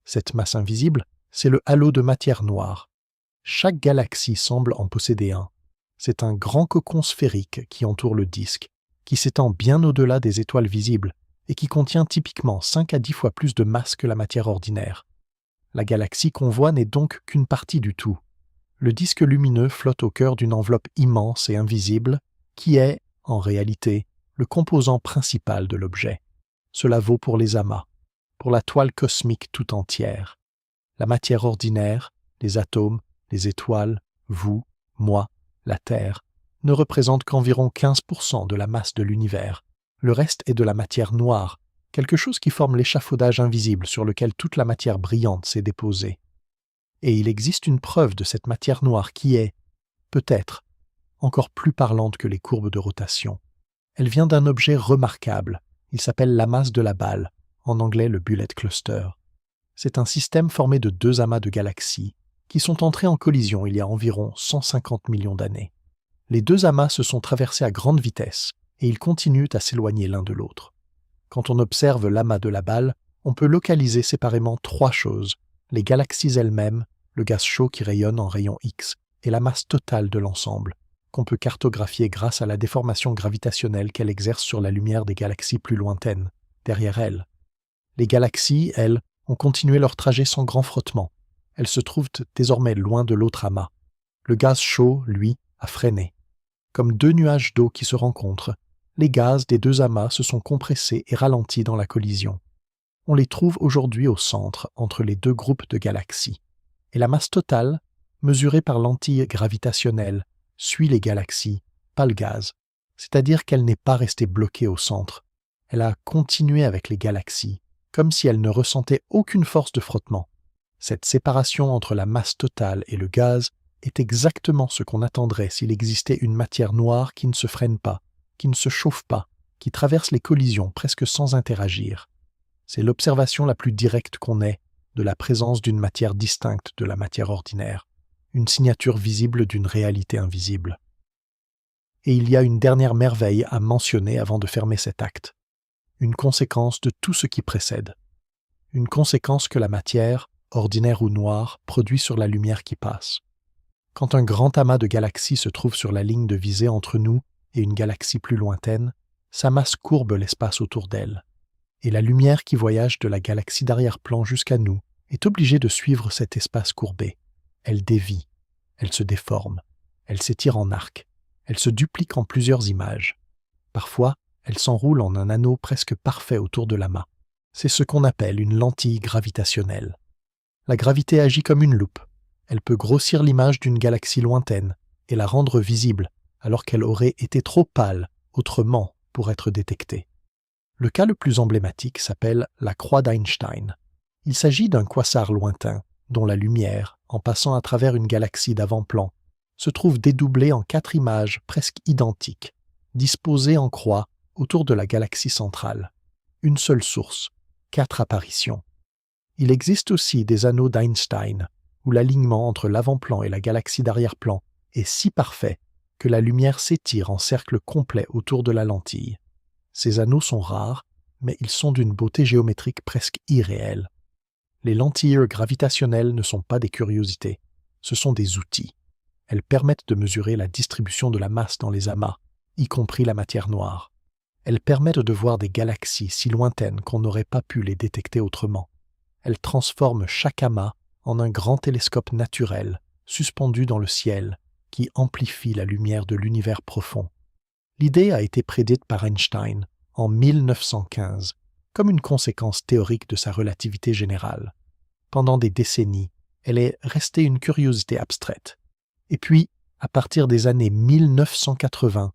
Cette masse invisible, c'est le halo de matière noire. Chaque galaxie semble en posséder un. C'est un grand cocon sphérique qui entoure le disque, qui s'étend bien au-delà des étoiles visibles et qui contient typiquement 5 à 10 fois plus de masse que la matière ordinaire. La galaxie qu'on voit n'est donc qu'une partie du tout. Le disque lumineux flotte au cœur d'une enveloppe immense et invisible qui est, en réalité, le composant principal de l'objet. Cela vaut pour les amas, pour la toile cosmique tout entière. La matière ordinaire, les atomes, les étoiles, vous, moi, la Terre, ne représentent qu'environ 15% de la masse de l'univers. Le reste est de la matière noire, quelque chose qui forme l'échafaudage invisible sur lequel toute la matière brillante s'est déposée. Et il existe une preuve de cette matière noire qui est, peut-être, encore plus parlante que les courbes de rotation. Elle vient d'un objet remarquable. Il s'appelle l'amas de la balle, en anglais le Bullet Cluster. C'est un système formé de 2 amas de galaxies qui sont entrés en collision il y a environ 150 millions d'années. Les 2 amas se sont traversés à grande vitesse et ils continuent à s'éloigner l'un de l'autre. Quand on observe l'amas de la balle, on peut localiser séparément 3 choses: les galaxies elles-mêmes, le gaz chaud qui rayonne en rayons X et la masse totale de l'ensemble, qu'on peut cartographier grâce à la déformation gravitationnelle qu'elle exerce sur la lumière des galaxies plus lointaines, derrière elles. Les galaxies, elles, ont continué leur trajet sans grand frottement. Elles se trouvent désormais loin de l'autre amas. Le gaz chaud, lui, a freiné. Comme 2 nuages d'eau qui se rencontrent, les gaz des 2 amas se sont compressés et ralentis dans la collision. On les trouve aujourd'hui au centre, entre les 2 groupes de galaxies. Et la masse totale, mesurée par lentille gravitationnelle, suit les galaxies, pas le gaz. C'est-à-dire qu'elle n'est pas restée bloquée au centre. Elle a continué avec les galaxies, comme si elle ne ressentait aucune force de frottement. Cette séparation entre la masse totale et le gaz est exactement ce qu'on attendrait s'il existait une matière noire qui ne se freine pas, qui ne se chauffe pas, qui traverse les collisions presque sans interagir. C'est l'observation la plus directe qu'on ait de la présence d'une matière distincte de la matière ordinaire, une signature visible d'une réalité invisible. Et il y a une dernière merveille à mentionner avant de fermer cet acte, une conséquence de tout ce qui précède, une conséquence que la matière, ordinaire ou noire, produit sur la lumière qui passe. Quand un grand amas de galaxies se trouve sur la ligne de visée entre nous et une galaxie plus lointaine, sa masse courbe l'espace autour d'elle. Et la lumière qui voyage de la galaxie d'arrière-plan jusqu'à nous est obligée de suivre cet espace courbé. Elle dévie, elle se déforme, elle s'étire en arc, elle se duplique en plusieurs images. Parfois, elle s'enroule en un anneau presque parfait autour de l'amas. C'est ce qu'on appelle une lentille gravitationnelle. La gravité agit comme une loupe. Elle peut grossir l'image d'une galaxie lointaine et la rendre visible alors qu'elle aurait été trop pâle autrement pour être détectée. Le cas le plus emblématique s'appelle la croix d'Einstein. Il s'agit d'un quasar lointain dont la lumière, en passant à travers une galaxie d'avant-plan, se trouve dédoublée en 4 images presque identiques, disposées en croix autour de la galaxie centrale. Une seule source, 4 apparitions. Il existe aussi des anneaux d'Einstein, où l'alignement entre l'avant-plan et la galaxie d'arrière-plan est si parfait que la lumière s'étire en cercle complet autour de la lentille. Ces anneaux sont rares, mais ils sont d'une beauté géométrique presque irréelle. Les lentilles gravitationnelles ne sont pas des curiosités, ce sont des outils. Elles permettent de mesurer la distribution de la masse dans les amas, y compris la matière noire. Elles permettent de voir des galaxies si lointaines qu'on n'aurait pas pu les détecter autrement. Elles transforment chaque amas en un grand télescope naturel, suspendu dans le ciel, qui amplifie la lumière de l'univers profond. L'idée a été prédite par Einstein en 1915, comme une conséquence théorique de sa relativité générale. Pendant des décennies, elle est restée une curiosité abstraite. Et puis, à partir des années 1980,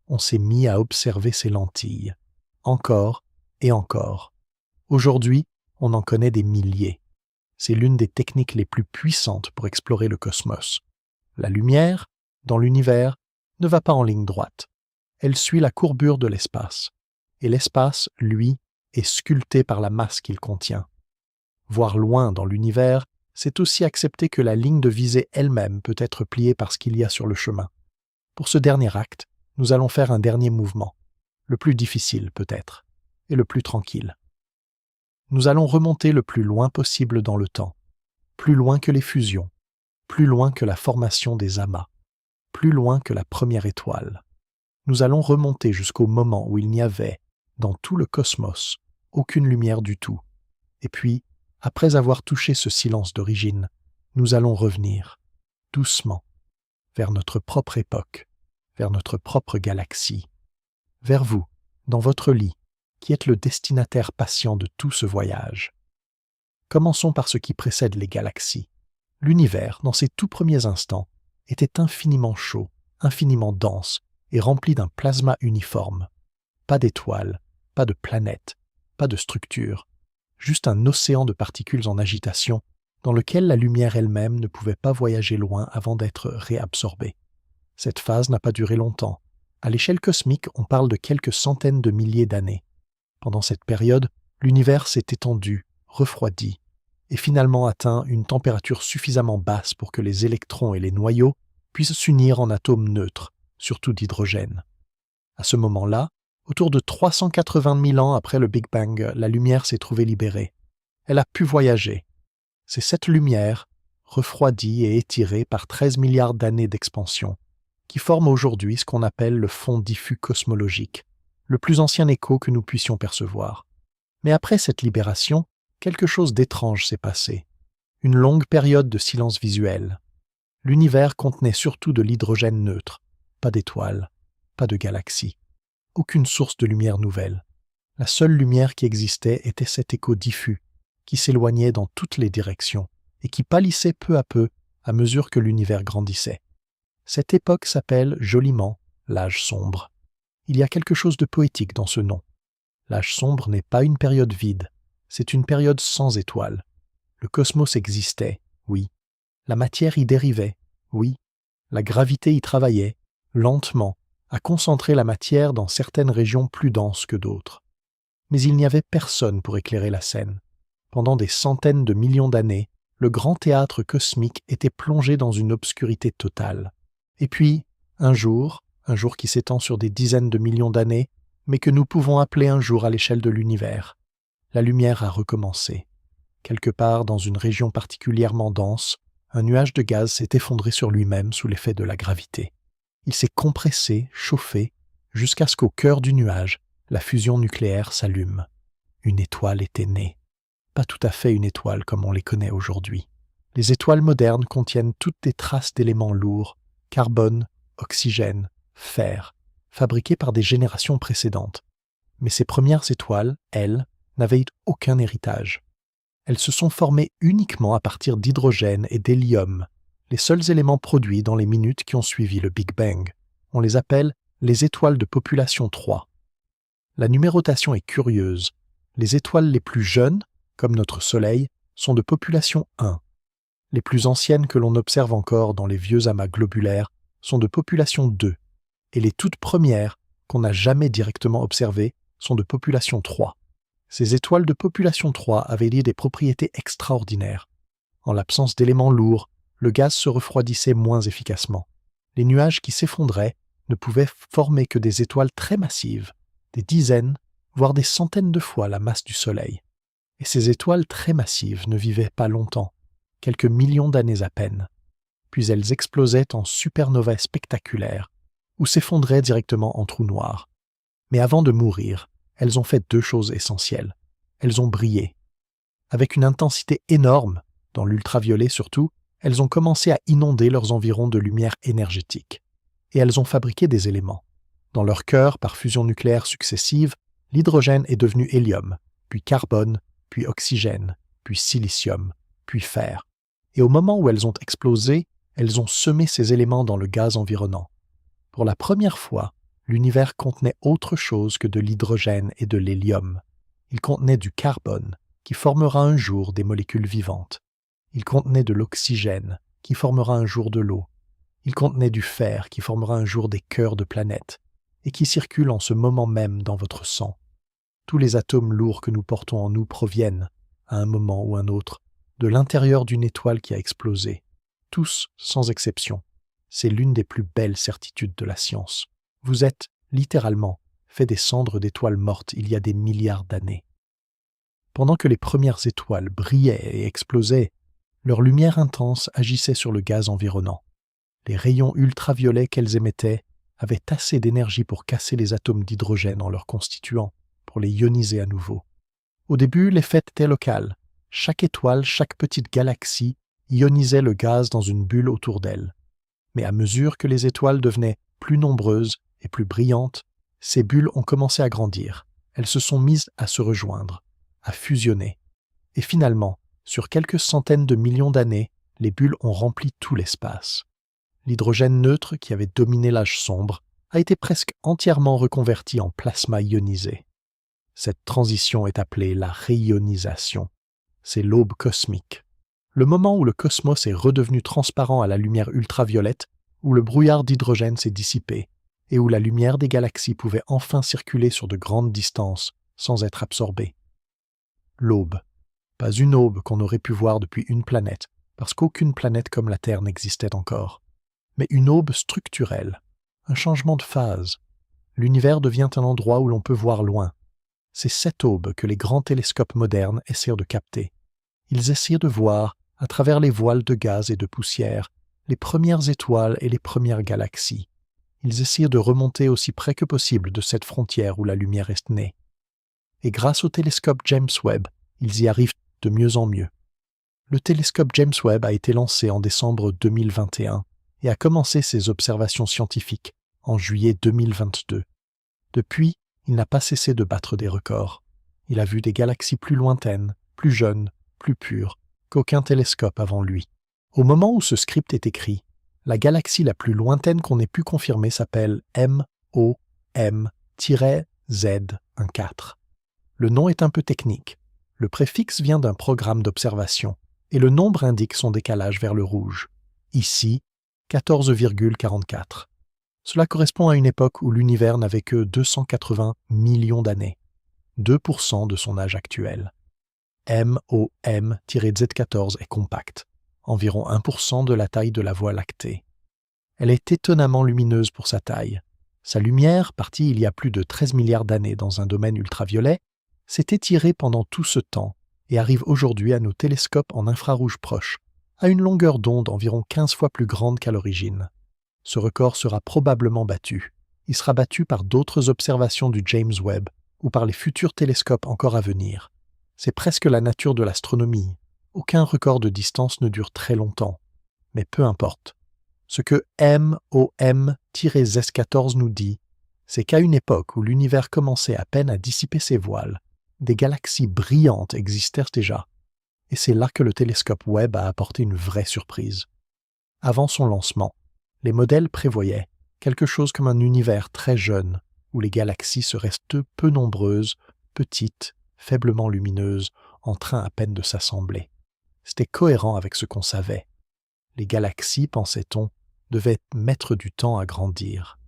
on s'est mis à observer ces lentilles, encore et encore. Aujourd'hui, on en connaît des milliers. C'est l'une des techniques les plus puissantes pour explorer le cosmos. La lumière, dans l'univers, ne va pas en ligne droite. Elle suit la courbure de l'espace. Et l'espace, lui, est sculpté par la masse qu'il contient. Voir loin dans l'univers, c'est aussi accepter que la ligne de visée elle-même peut être pliée par ce qu'il y a sur le chemin. Pour ce dernier acte, nous allons faire un dernier mouvement, le plus difficile peut-être, et le plus tranquille. Nous allons remonter le plus loin possible dans le temps, plus loin que les fusions, plus loin que la formation des amas, plus loin que la première étoile. Nous allons remonter jusqu'au moment où il n'y avait, dans tout le cosmos, aucune lumière du tout. Et puis, après avoir touché ce silence d'origine, nous allons revenir, doucement, vers notre propre époque, vers notre propre galaxie, vers vous, dans votre lit, qui êtes le destinataire patient de tout ce voyage. Commençons par ce qui précède les galaxies. L'univers, dans ses tout premiers instants, était infiniment chaud, infiniment dense et rempli d'un plasma uniforme. Pas d'étoiles, pas de planètes, pas de structures, juste un océan de particules en agitation dans lequel la lumière elle-même ne pouvait pas voyager loin avant d'être réabsorbée. Cette phase n'a pas duré longtemps. À l'échelle cosmique, on parle de quelques centaines de milliers d'années. Pendant cette période, l'univers s'est étendu, refroidi, et finalement atteint une température suffisamment basse pour que les électrons et les noyaux puissent s'unir en atomes neutres, surtout d'hydrogène. À ce moment-là, autour de 380 000 ans après le Big Bang, la lumière s'est trouvée libérée. Elle a pu voyager. C'est cette lumière, refroidie et étirée par 13 milliards d'années d'expansion, qui forme aujourd'hui ce qu'on appelle le fond diffus cosmologique, le plus ancien écho que nous puissions percevoir. Mais après cette libération, quelque chose d'étrange s'est passé. Une longue période de silence visuel. L'univers contenait surtout de l'hydrogène neutre, pas d'étoiles, pas de galaxies, aucune source de lumière nouvelle. La seule lumière qui existait était cet écho diffus, qui s'éloignait dans toutes les directions et qui pâlissait peu à peu à mesure que l'univers grandissait. Cette époque s'appelle joliment l'âge sombre. Il y a quelque chose de poétique dans ce nom. L'âge sombre n'est pas une période vide, c'est une période sans étoiles. Le cosmos existait, oui. La matière y dérivait, oui. La gravité y travaillait, lentement, à concentrer la matière dans certaines régions plus denses que d'autres. Mais il n'y avait personne pour éclairer la scène. Pendant des centaines de millions d'années, le grand théâtre cosmique était plongé dans une obscurité totale. Et puis, un jour qui s'étend sur des dizaines de millions d'années, mais que nous pouvons appeler un jour à l'échelle de l'univers, la lumière a recommencé. Quelque part dans une région particulièrement dense, un nuage de gaz s'est effondré sur lui-même sous l'effet de la gravité. Il s'est compressé, chauffé, jusqu'à ce qu'au cœur du nuage, la fusion nucléaire s'allume. Une étoile était née. Pas tout à fait une étoile comme on les connaît aujourd'hui. Les étoiles modernes contiennent toutes des traces d'éléments lourds, carbone, oxygène, fer, fabriqués par des générations précédentes. Mais ces premières étoiles, elles, n'avaient aucun héritage. Elles se sont formées uniquement à partir d'hydrogène et d'hélium, les seuls éléments produits dans les minutes qui ont suivi le Big Bang. On les appelle les étoiles de population 3. La numérotation est curieuse. Les étoiles les plus jeunes, comme notre Soleil, sont de population 1. Les plus anciennes que l'on observe encore dans les vieux amas globulaires sont de population 2. Et les toutes premières, qu'on n'a jamais directement observées, sont de population 3. Ces étoiles de population 3 avaient lié des propriétés extraordinaires. En l'absence d'éléments lourds, le gaz se refroidissait moins efficacement. Les nuages qui s'effondraient ne pouvaient former que des étoiles très massives, des dizaines, voire des centaines de fois la masse du Soleil. Et ces étoiles très massives ne vivaient pas longtemps, quelques millions d'années à peine. Puis elles explosaient en supernovae spectaculaires, ou s'effondraient directement en trous noirs. Mais avant de mourir, elles ont fait deux choses essentielles. Elles ont brillé. Avec une intensité énorme, Dans l'ultraviolet surtout, elles ont commencé à inonder leurs environs de lumière énergétique. Et elles ont fabriqué des éléments. Dans leur cœur, par fusion nucléaire successive, l'hydrogène est devenu hélium, puis carbone, puis oxygène, puis silicium, puis fer. Et au moment où elles ont explosé, elles ont semé ces éléments dans le gaz environnant. Pour la première fois, l'univers contenait autre chose que de l'hydrogène et de l'hélium. Il contenait du carbone, qui formera un jour des molécules vivantes. Il contenait de l'oxygène, qui formera un jour de l'eau. Il contenait du fer, qui formera un jour des cœurs de planètes, et qui circule en ce moment même dans votre sang. Tous les atomes lourds que nous portons en nous proviennent, à un moment ou un autre, de l'intérieur d'une étoile qui a explosé. Tous, sans exception. C'est l'une des plus belles certitudes de la science. Vous êtes, littéralement, fait des cendres d'étoiles mortes il y a des milliards d'années. Pendant que les premières étoiles brillaient et explosaient, leur lumière intense agissait sur le gaz environnant. Les rayons ultraviolets qu'elles émettaient avaient assez d'énergie pour casser les atomes d'hydrogène en leurs constituants, pour les ioniser à nouveau. Au début, l'effet était local. Chaque étoile, chaque petite galaxie ionisait le gaz dans une bulle autour d'elle. Mais à mesure que les étoiles devenaient plus nombreuses et plus brillantes, ces bulles ont commencé à grandir. Elles se sont mises à se rejoindre, à fusionner. Et finalement, sur quelques centaines de millions d'années, les bulles ont rempli tout l'espace. L'hydrogène neutre, qui avait dominé l'âge sombre, a été presque entièrement reconverti en plasma ionisé. Cette transition est appelée la réionisation. C'est l'aube cosmique. Le moment où le cosmos est redevenu transparent à la lumière ultraviolette, où le brouillard d'hydrogène s'est dissipé, et où la lumière des galaxies pouvait enfin circuler sur de grandes distances sans être absorbée. L'aube. Pas une aube qu'on aurait pu voir depuis une planète, parce qu'aucune planète comme la Terre n'existait encore. Mais une aube structurelle, un changement de phase. L'univers devient un endroit où l'on peut voir loin. C'est cette aube que les grands télescopes modernes essaient de capter. Ils essaient de voir, à travers les voiles de gaz et de poussière, les premières étoiles et les premières galaxies. Ils essaient de remonter aussi près que possible de cette frontière où la lumière est née. Et grâce au télescope James Webb, ils y arrivent de mieux en mieux. Le télescope James Webb a été lancé en décembre 2021 et a commencé ses observations scientifiques en juillet 2022. Depuis, il n'a pas cessé de battre des records. Il a vu des galaxies plus lointaines, plus jeunes, plus pures qu'aucun télescope avant lui. Au moment où ce script est écrit, la galaxie la plus lointaine qu'on ait pu confirmer s'appelle MOM-Z14. Le nom est un peu technique. Le préfixe vient d'un programme d'observation et le nombre indique son décalage vers le rouge. Ici, 14,44. Cela correspond à une époque où l'univers n'avait que 280 millions d'années, 2% de son âge actuel. MOM-Z14 est compacte, environ 1% de la taille de la Voie lactée. Elle est étonnamment lumineuse pour sa taille. Sa lumière, partie il y a plus de 13 milliards d'années dans un domaine ultraviolet, s'est étirée pendant tout ce temps et arrive aujourd'hui à nos télescopes en infrarouge proche, à une longueur d'onde environ 15 fois plus grande qu'à l'origine. Ce record sera probablement battu. Il sera battu par d'autres observations du James Webb ou par les futurs télescopes encore à venir. C'est presque la nature de l'astronomie. Aucun record de distance ne dure très longtemps. Mais peu importe. Ce que MOM-Z14 nous dit, c'est qu'à une époque où l'univers commençait à peine à dissiper ses voiles, des galaxies brillantes existèrent déjà. Et c'est là que le télescope Webb a apporté une vraie surprise. Avant son lancement, les modèles prévoyaient quelque chose comme un univers très jeune, où les galaxies seraient peu nombreuses, petites, faiblement lumineuses, en train à peine de s'assembler. C'était cohérent avec ce qu'on savait. Les galaxies, pensait-on, devaient mettre du temps à grandir.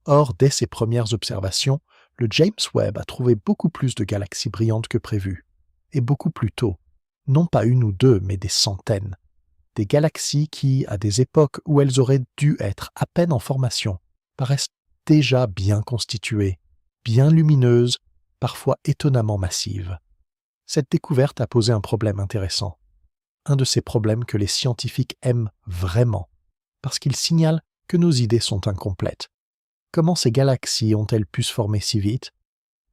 Or, dès ses premières observations, le James Webb a trouvé beaucoup plus de galaxies brillantes que prévu, et beaucoup plus tôt. Non pas une ou deux, mais des centaines. Des galaxies qui, à des époques où elles auraient dû être à peine en formation, paraissent déjà bien constituées, bien lumineuses, parfois étonnamment massives. Cette découverte a posé un problème intéressant. Un de ces problèmes que les scientifiques aiment vraiment, parce qu'ils signalent que nos idées sont incomplètes. Comment ces galaxies ont-elles pu se former si vite?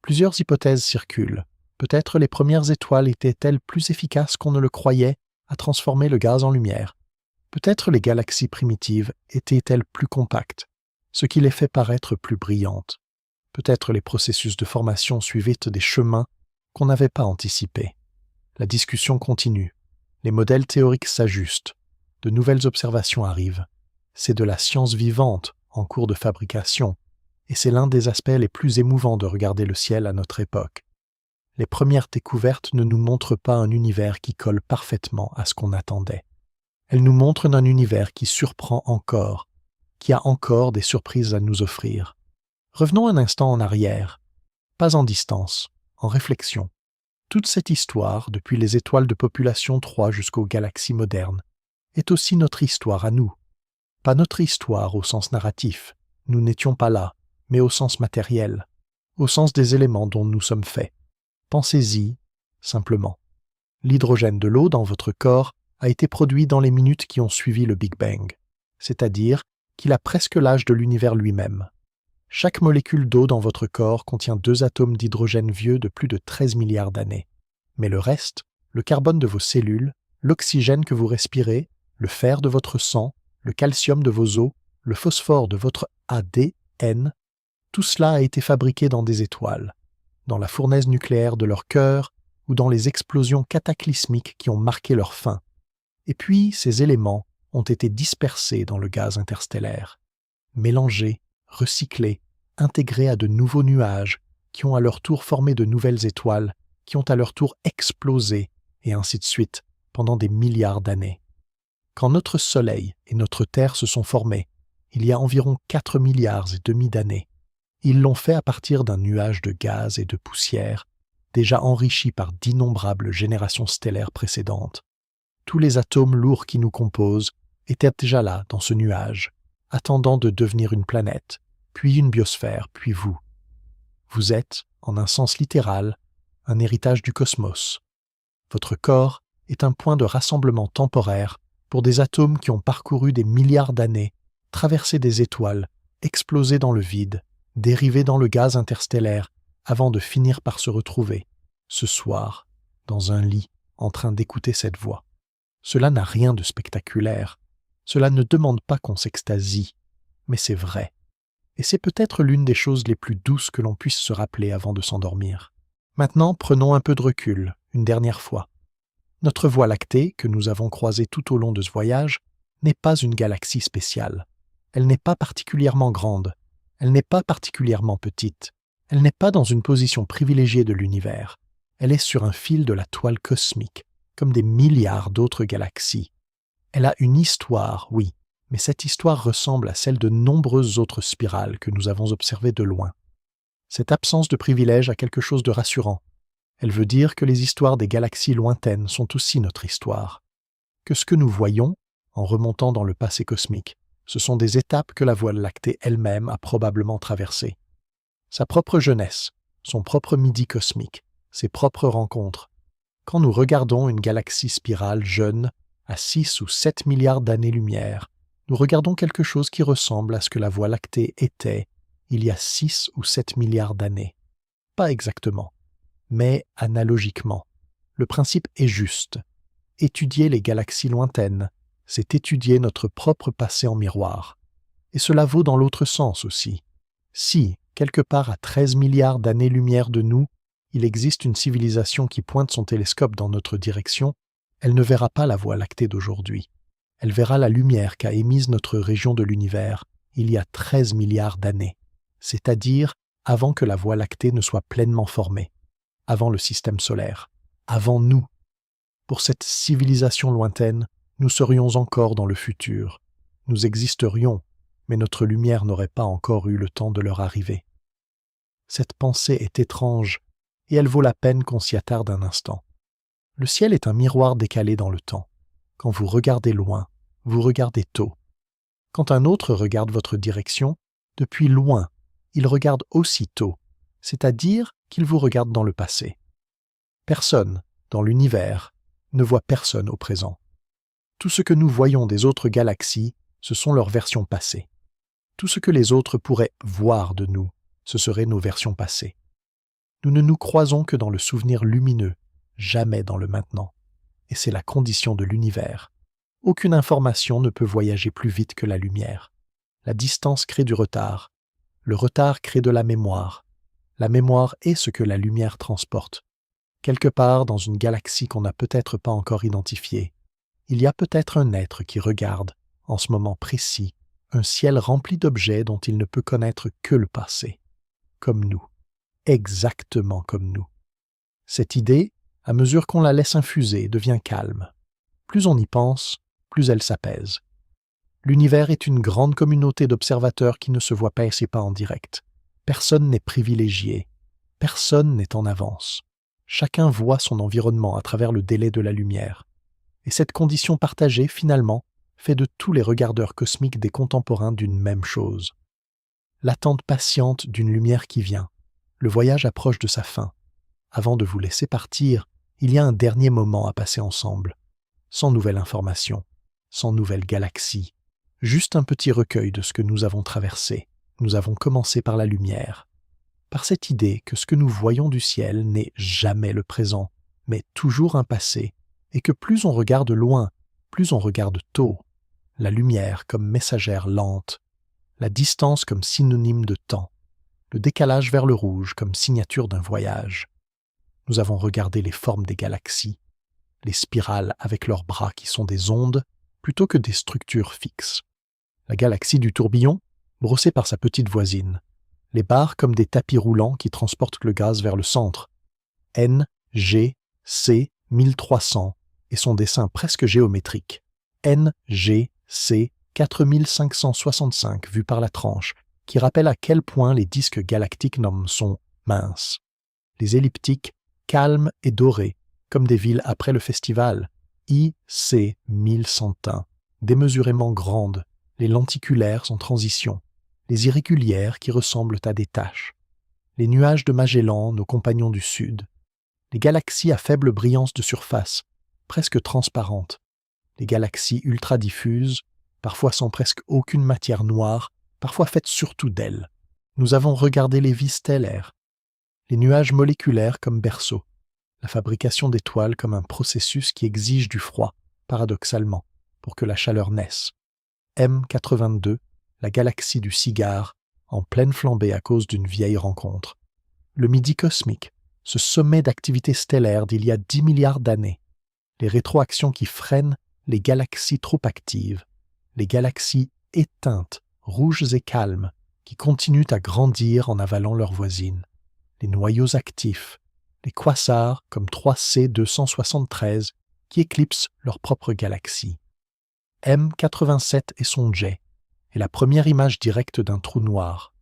Plusieurs hypothèses circulent. Peut-être les premières étoiles étaient-elles plus efficaces qu'on ne le croyait, à transformer le gaz en lumière. Peut-être les galaxies primitives étaient-elles plus compactes, ce qui les fait paraître plus brillantes. Peut-être les processus de formation suivaient des chemins qu'on n'avait pas anticipés. La discussion continue. Les modèles théoriques s'ajustent. De nouvelles observations arrivent. C'est de la science vivante en cours de fabrication, et c'est l'un des aspects les plus émouvants de regarder le ciel à notre époque. Les premières découvertes ne nous montrent pas un univers qui colle parfaitement à ce qu'on attendait. Elles nous montrent un univers qui surprend encore, qui a encore des surprises à nous offrir. Revenons un instant en arrière, pas en distance, en réflexion. Toute cette histoire, depuis les étoiles de population 3 jusqu'aux galaxies modernes, est aussi notre histoire à nous. Pas notre histoire au sens narratif, nous n'étions pas là, mais au sens matériel, au sens des éléments dont nous sommes faits. Pensez-y, simplement. L'hydrogène de l'eau dans votre corps a été produit dans les minutes qui ont suivi le Big Bang, c'est-à-dire qu'il a presque l'âge de l'univers lui-même. Chaque molécule d'eau dans votre corps contient 2 atomes d'hydrogène vieux de plus de 13 milliards d'années. Mais le reste, le carbone de vos cellules, l'oxygène que vous respirez, le fer de votre sang, le calcium de vos os, le phosphore de votre ADN, tout cela a été fabriqué dans des étoiles, dans la fournaise nucléaire de leur cœur ou dans les explosions cataclysmiques qui ont marqué leur fin. Et puis, ces éléments ont été dispersés dans le gaz interstellaire, mélangés, recyclés, intégrés à de nouveaux nuages qui ont à leur tour formé de nouvelles étoiles, qui ont à leur tour explosé, et ainsi de suite, pendant des milliards d'années. Quand notre Soleil et notre Terre se sont formés, il y a environ 4 milliards et demi d'années, ils l'ont fait à partir d'un nuage de gaz et de poussière, déjà enrichi par d'innombrables générations stellaires précédentes. Tous les atomes lourds qui nous composent étaient déjà là, dans ce nuage, attendant de devenir une planète, puis une biosphère, puis vous. Vous êtes, en un sens littéral, un héritage du cosmos. Votre corps est un point de rassemblement temporaire pour des atomes qui ont parcouru des milliards d'années, traversé des étoiles, explosé dans le vide, dérivé dans le gaz interstellaire, avant de finir par se retrouver, ce soir, dans un lit, en train d'écouter cette voix. Cela n'a rien de spectaculaire. Cela ne demande pas qu'on s'extasie, mais c'est vrai. Et c'est peut-être l'une des choses les plus douces que l'on puisse se rappeler avant de s'endormir. Maintenant, prenons un peu de recul, une dernière fois. Notre Voie lactée, que nous avons croisée tout au long de ce voyage, n'est pas une galaxie spéciale. Elle n'est pas particulièrement grande. Elle n'est pas particulièrement petite. Elle n'est pas dans une position privilégiée de l'univers. Elle est sur un fil de la toile cosmique, comme des milliards d'autres galaxies. Elle a une histoire, oui, mais cette histoire ressemble à celle de nombreuses autres spirales que nous avons observées de loin. Cette absence de privilège a quelque chose de rassurant. Elle veut dire que les histoires des galaxies lointaines sont aussi notre histoire. Que ce que nous voyons, en remontant dans le passé cosmique, ce sont des étapes que la Voie lactée elle-même a probablement traversées. Sa propre jeunesse, son propre midi cosmique, ses propres rencontres. Quand nous regardons une galaxie spirale jeune, à 6 ou 7 milliards d'années-lumière, nous regardons quelque chose qui ressemble à ce que la Voie lactée était il y a 6 ou 7 milliards d'années. Pas exactement, mais analogiquement. Le principe est juste. Étudier les galaxies lointaines, c'est étudier notre propre passé en miroir. Et cela vaut dans l'autre sens aussi. Si, quelque part à 13 milliards d'années-lumière de nous, il existe une civilisation qui pointe son télescope dans notre direction, elle ne verra pas la Voie lactée d'aujourd'hui. Elle verra la lumière qu'a émise notre région de l'univers il y a 13 milliards d'années, c'est-à-dire avant que la Voie lactée ne soit pleinement formée, avant le système solaire, avant nous. Pour cette civilisation lointaine, nous serions encore dans le futur. Nous existerions, mais notre lumière n'aurait pas encore eu le temps de leur arriver. Cette pensée est étrange, et elle vaut la peine qu'on s'y attarde un instant. Le ciel est un miroir décalé dans le temps. Quand vous regardez loin, vous regardez tôt. Quand un autre regarde votre direction, depuis loin, il regarde aussi tôt, c'est-à-dire qu'il vous regarde dans le passé. Personne, dans l'univers, ne voit personne au présent. Tout ce que nous voyons des autres galaxies, ce sont leurs versions passées. Tout ce que les autres pourraient voir de nous, ce seraient nos versions passées. Nous ne nous croisons que dans le souvenir lumineux, jamais dans le maintenant. et c'est la condition de l'univers. Aucune information ne peut voyager plus vite que la lumière. La distance crée du retard. Le retard crée de la mémoire. La mémoire est ce que la lumière transporte. Quelque part dans une galaxie qu'on n'a peut-être pas encore identifiée, il y a peut-être un être qui regarde, en ce moment précis, un ciel rempli d'objets dont il ne peut connaître que le passé. Comme nous. Exactement comme nous. Cette idée, à mesure qu'on la laisse infuser, devient calme. Plus on y pense, plus elle s'apaise. L'univers est une grande communauté d'observateurs qui ne se voient passer pas en direct. Personne n'est privilégié. Personne n'est en avance. Chacun voit son environnement à travers le délai de la lumière. Et cette condition partagée, finalement, fait de tous les regardeurs cosmiques des contemporains d'une même chose. L'attente patiente d'une lumière qui vient. Le voyage approche de sa fin. Avant de vous laisser partir, il y a un dernier moment à passer ensemble. Sans nouvelle information, sans nouvelle galaxie. Juste un petit recueil de ce que nous avons traversé. Nous avons commencé par la lumière. Par cette idée que ce que nous voyons du ciel n'est jamais le présent, mais toujours un passé, et que plus on regarde loin, plus on regarde tôt. La lumière comme messagère lente, la distance comme synonyme de temps, le décalage vers le rouge comme signature d'un voyage. Nous avons regardé les formes des galaxies, les spirales avec leurs bras qui sont des ondes plutôt que des structures fixes. La galaxie du tourbillon, brossée par sa petite voisine. Les barres comme des tapis roulants qui transportent le gaz vers le centre. N, G, C, 1300 et son dessin presque géométrique. N, G, C, 4565 vu par la tranche, qui rappelle à quel point les disques galactiques sont minces. Les elliptiques, calmes et dorés, comme des villes après le festival. I, C, 1101, démesurément grandes, les lenticulaires en transition, les irrégulières qui ressemblent à des taches, les nuages de Magellan, nos compagnons du Sud, les galaxies à faible brillance de surface, presque transparentes, les galaxies ultra-diffuses, parfois sans presque aucune matière noire, parfois faites surtout d'elles. Nous avons regardé les vies stellaires, les nuages moléculaires comme berceaux, la fabrication d'étoiles comme un processus qui exige du froid, paradoxalement, pour que la chaleur naisse. M82, la galaxie du cigare, en pleine flambée à cause d'une vieille rencontre. Le midi cosmique, ce sommet d'activité stellaire d'il y a 10 milliards d'années. Les rétroactions qui freinent les galaxies trop actives. Les galaxies éteintes, rouges et calmes, qui continuent à grandir en avalant leurs voisines. Les noyaux actifs, les quasars comme 3C 273 qui éclipsent leur propre galaxie. M87 et son jet est la première image directe d'un trou noir.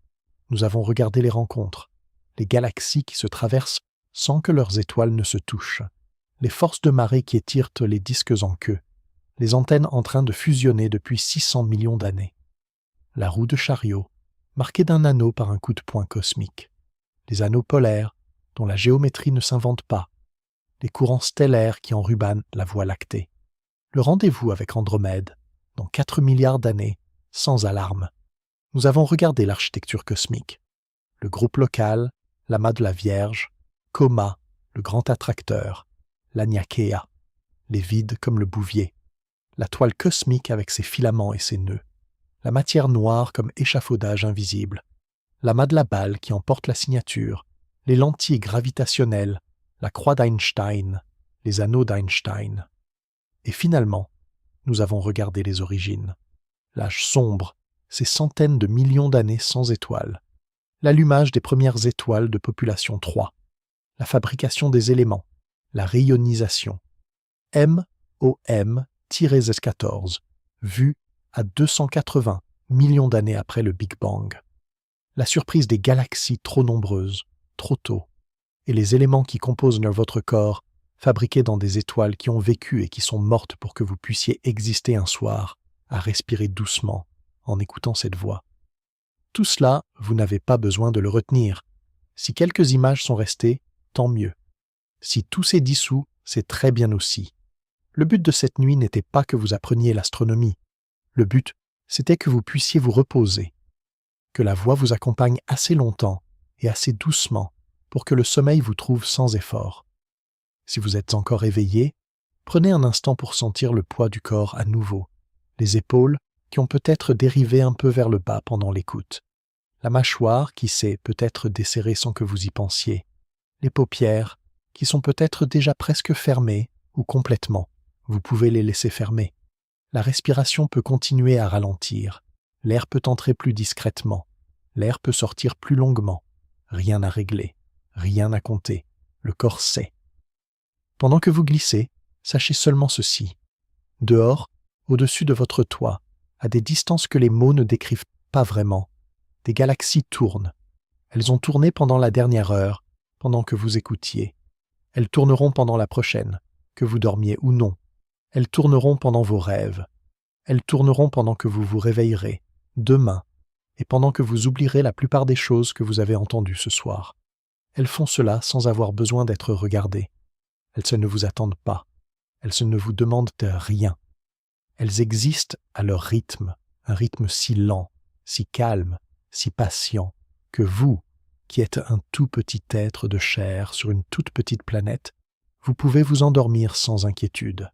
Nous avons regardé les rencontres, les galaxies qui se traversent sans que leurs étoiles ne se touchent, les forces de marée qui étirent les disques en queue, les antennes en train de fusionner depuis 600 millions d'années. La roue de chariot, marquée d'un anneau par un coup de poing cosmique. Les anneaux polaires, dont la géométrie ne s'invente pas. Les courants stellaires qui enrubannent la Voie lactée. Le rendez-vous avec Andromède, dans 4 milliards d'années, sans alarme. Nous avons regardé l'architecture cosmique. Le groupe local, l'amas de la Vierge, Coma, le grand attracteur, l'Aniakea, les vides comme le Bouvier, la toile cosmique avec ses filaments et ses nœuds, la matière noire comme échafaudage invisible, l'amas de la balle qui emporte la signature, les lentilles gravitationnelles, la croix d'Einstein, les anneaux d'Einstein. Et finalement, nous avons regardé les origines. L'âge sombre, ces centaines de millions d'années sans étoiles, l'allumage des premières étoiles de population 3, la fabrication des éléments, la rayonisation. MOM-Z14, vu à 280 millions d'années après le Big Bang. La surprise des galaxies trop nombreuses, trop tôt, et les éléments qui composent votre corps, fabriqués dans des étoiles qui ont vécu et qui sont mortes pour que vous puissiez exister un soir, à respirer doucement, en écoutant cette voix. Tout cela, vous n'avez pas besoin de le retenir. Si quelques images sont restées, tant mieux. Si tout s'est dissous, c'est très bien aussi. Le but de cette nuit n'était pas que vous appreniez l'astronomie. Le but, c'était que vous puissiez vous reposer. Que la voix vous accompagne assez longtemps et assez doucement pour que le sommeil vous trouve sans effort. Si vous êtes encore éveillé, Prenez un instant pour sentir le poids du corps à nouveau, les épaules qui ont peut-être dérivé un peu vers le bas pendant l'écoute, la mâchoire qui s'est peut-être desserrée sans que vous y pensiez, les paupières qui sont peut-être déjà presque fermées ou complètement. Vous pouvez les laisser fermer. La respiration peut continuer à ralentir. L'air peut entrer plus discrètement. L'air peut sortir plus longuement. Rien à régler. Rien à compter. Le corps sait. Pendant que vous glissez, sachez seulement ceci. Dehors, au-dessus de votre toit, à des distances que les mots ne décrivent pas vraiment, des galaxies tournent. Elles ont tourné pendant la dernière heure, pendant que vous écoutiez. Elles tourneront pendant la prochaine, que vous dormiez ou non. Elles tourneront pendant vos rêves. Elles tourneront pendant que vous vous réveillerez, demain, et pendant que vous oublierez la plupart des choses que vous avez entendues ce soir. Elles font cela sans avoir besoin d'être regardées. Elles ne vous attendent pas. Elles ne vous demandent rien. Elles existent à leur rythme, un rythme si lent, si calme, si patient, que vous, qui êtes un tout petit être de chair sur une toute petite planète, vous pouvez vous endormir sans inquiétude.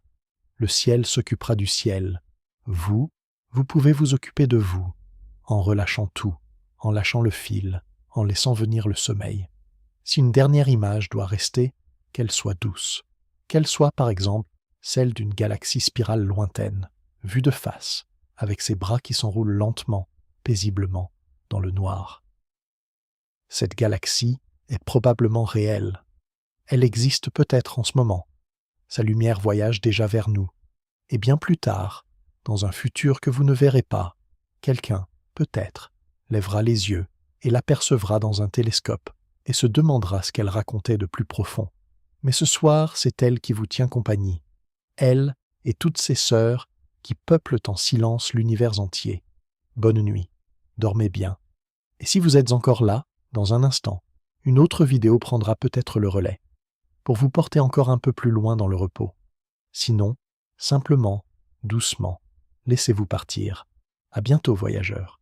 Le ciel s'occupera du ciel. Vous pouvez vous occuper de vous, en relâchant tout, en lâchant le fil, en laissant venir le sommeil. Si une dernière image doit rester, qu'elle soit douce, qu'elle soit par exemple celle d'une galaxie spirale lointaine, vue de face, avec ses bras qui s'enroulent lentement, paisiblement, dans le noir. Cette galaxie est probablement réelle. Elle existe peut-être en ce moment. Sa lumière voyage déjà vers nous. Et bien plus tard, dans un futur que vous ne verrez pas, quelqu'un, peut-être, lèvera les yeux et l'apercevra dans un télescope et se demandera ce qu'elle racontait de plus profond. Mais ce soir, c'est elle qui vous tient compagnie. Elle et toutes ses sœurs qui peuplent en silence l'univers entier. Bonne nuit, dormez bien. Et si vous êtes encore là, dans un instant, une autre vidéo prendra peut-être le relais, pour vous porter encore un peu plus loin dans le repos. Sinon, simplement, doucement, laissez-vous partir. À bientôt, voyageurs.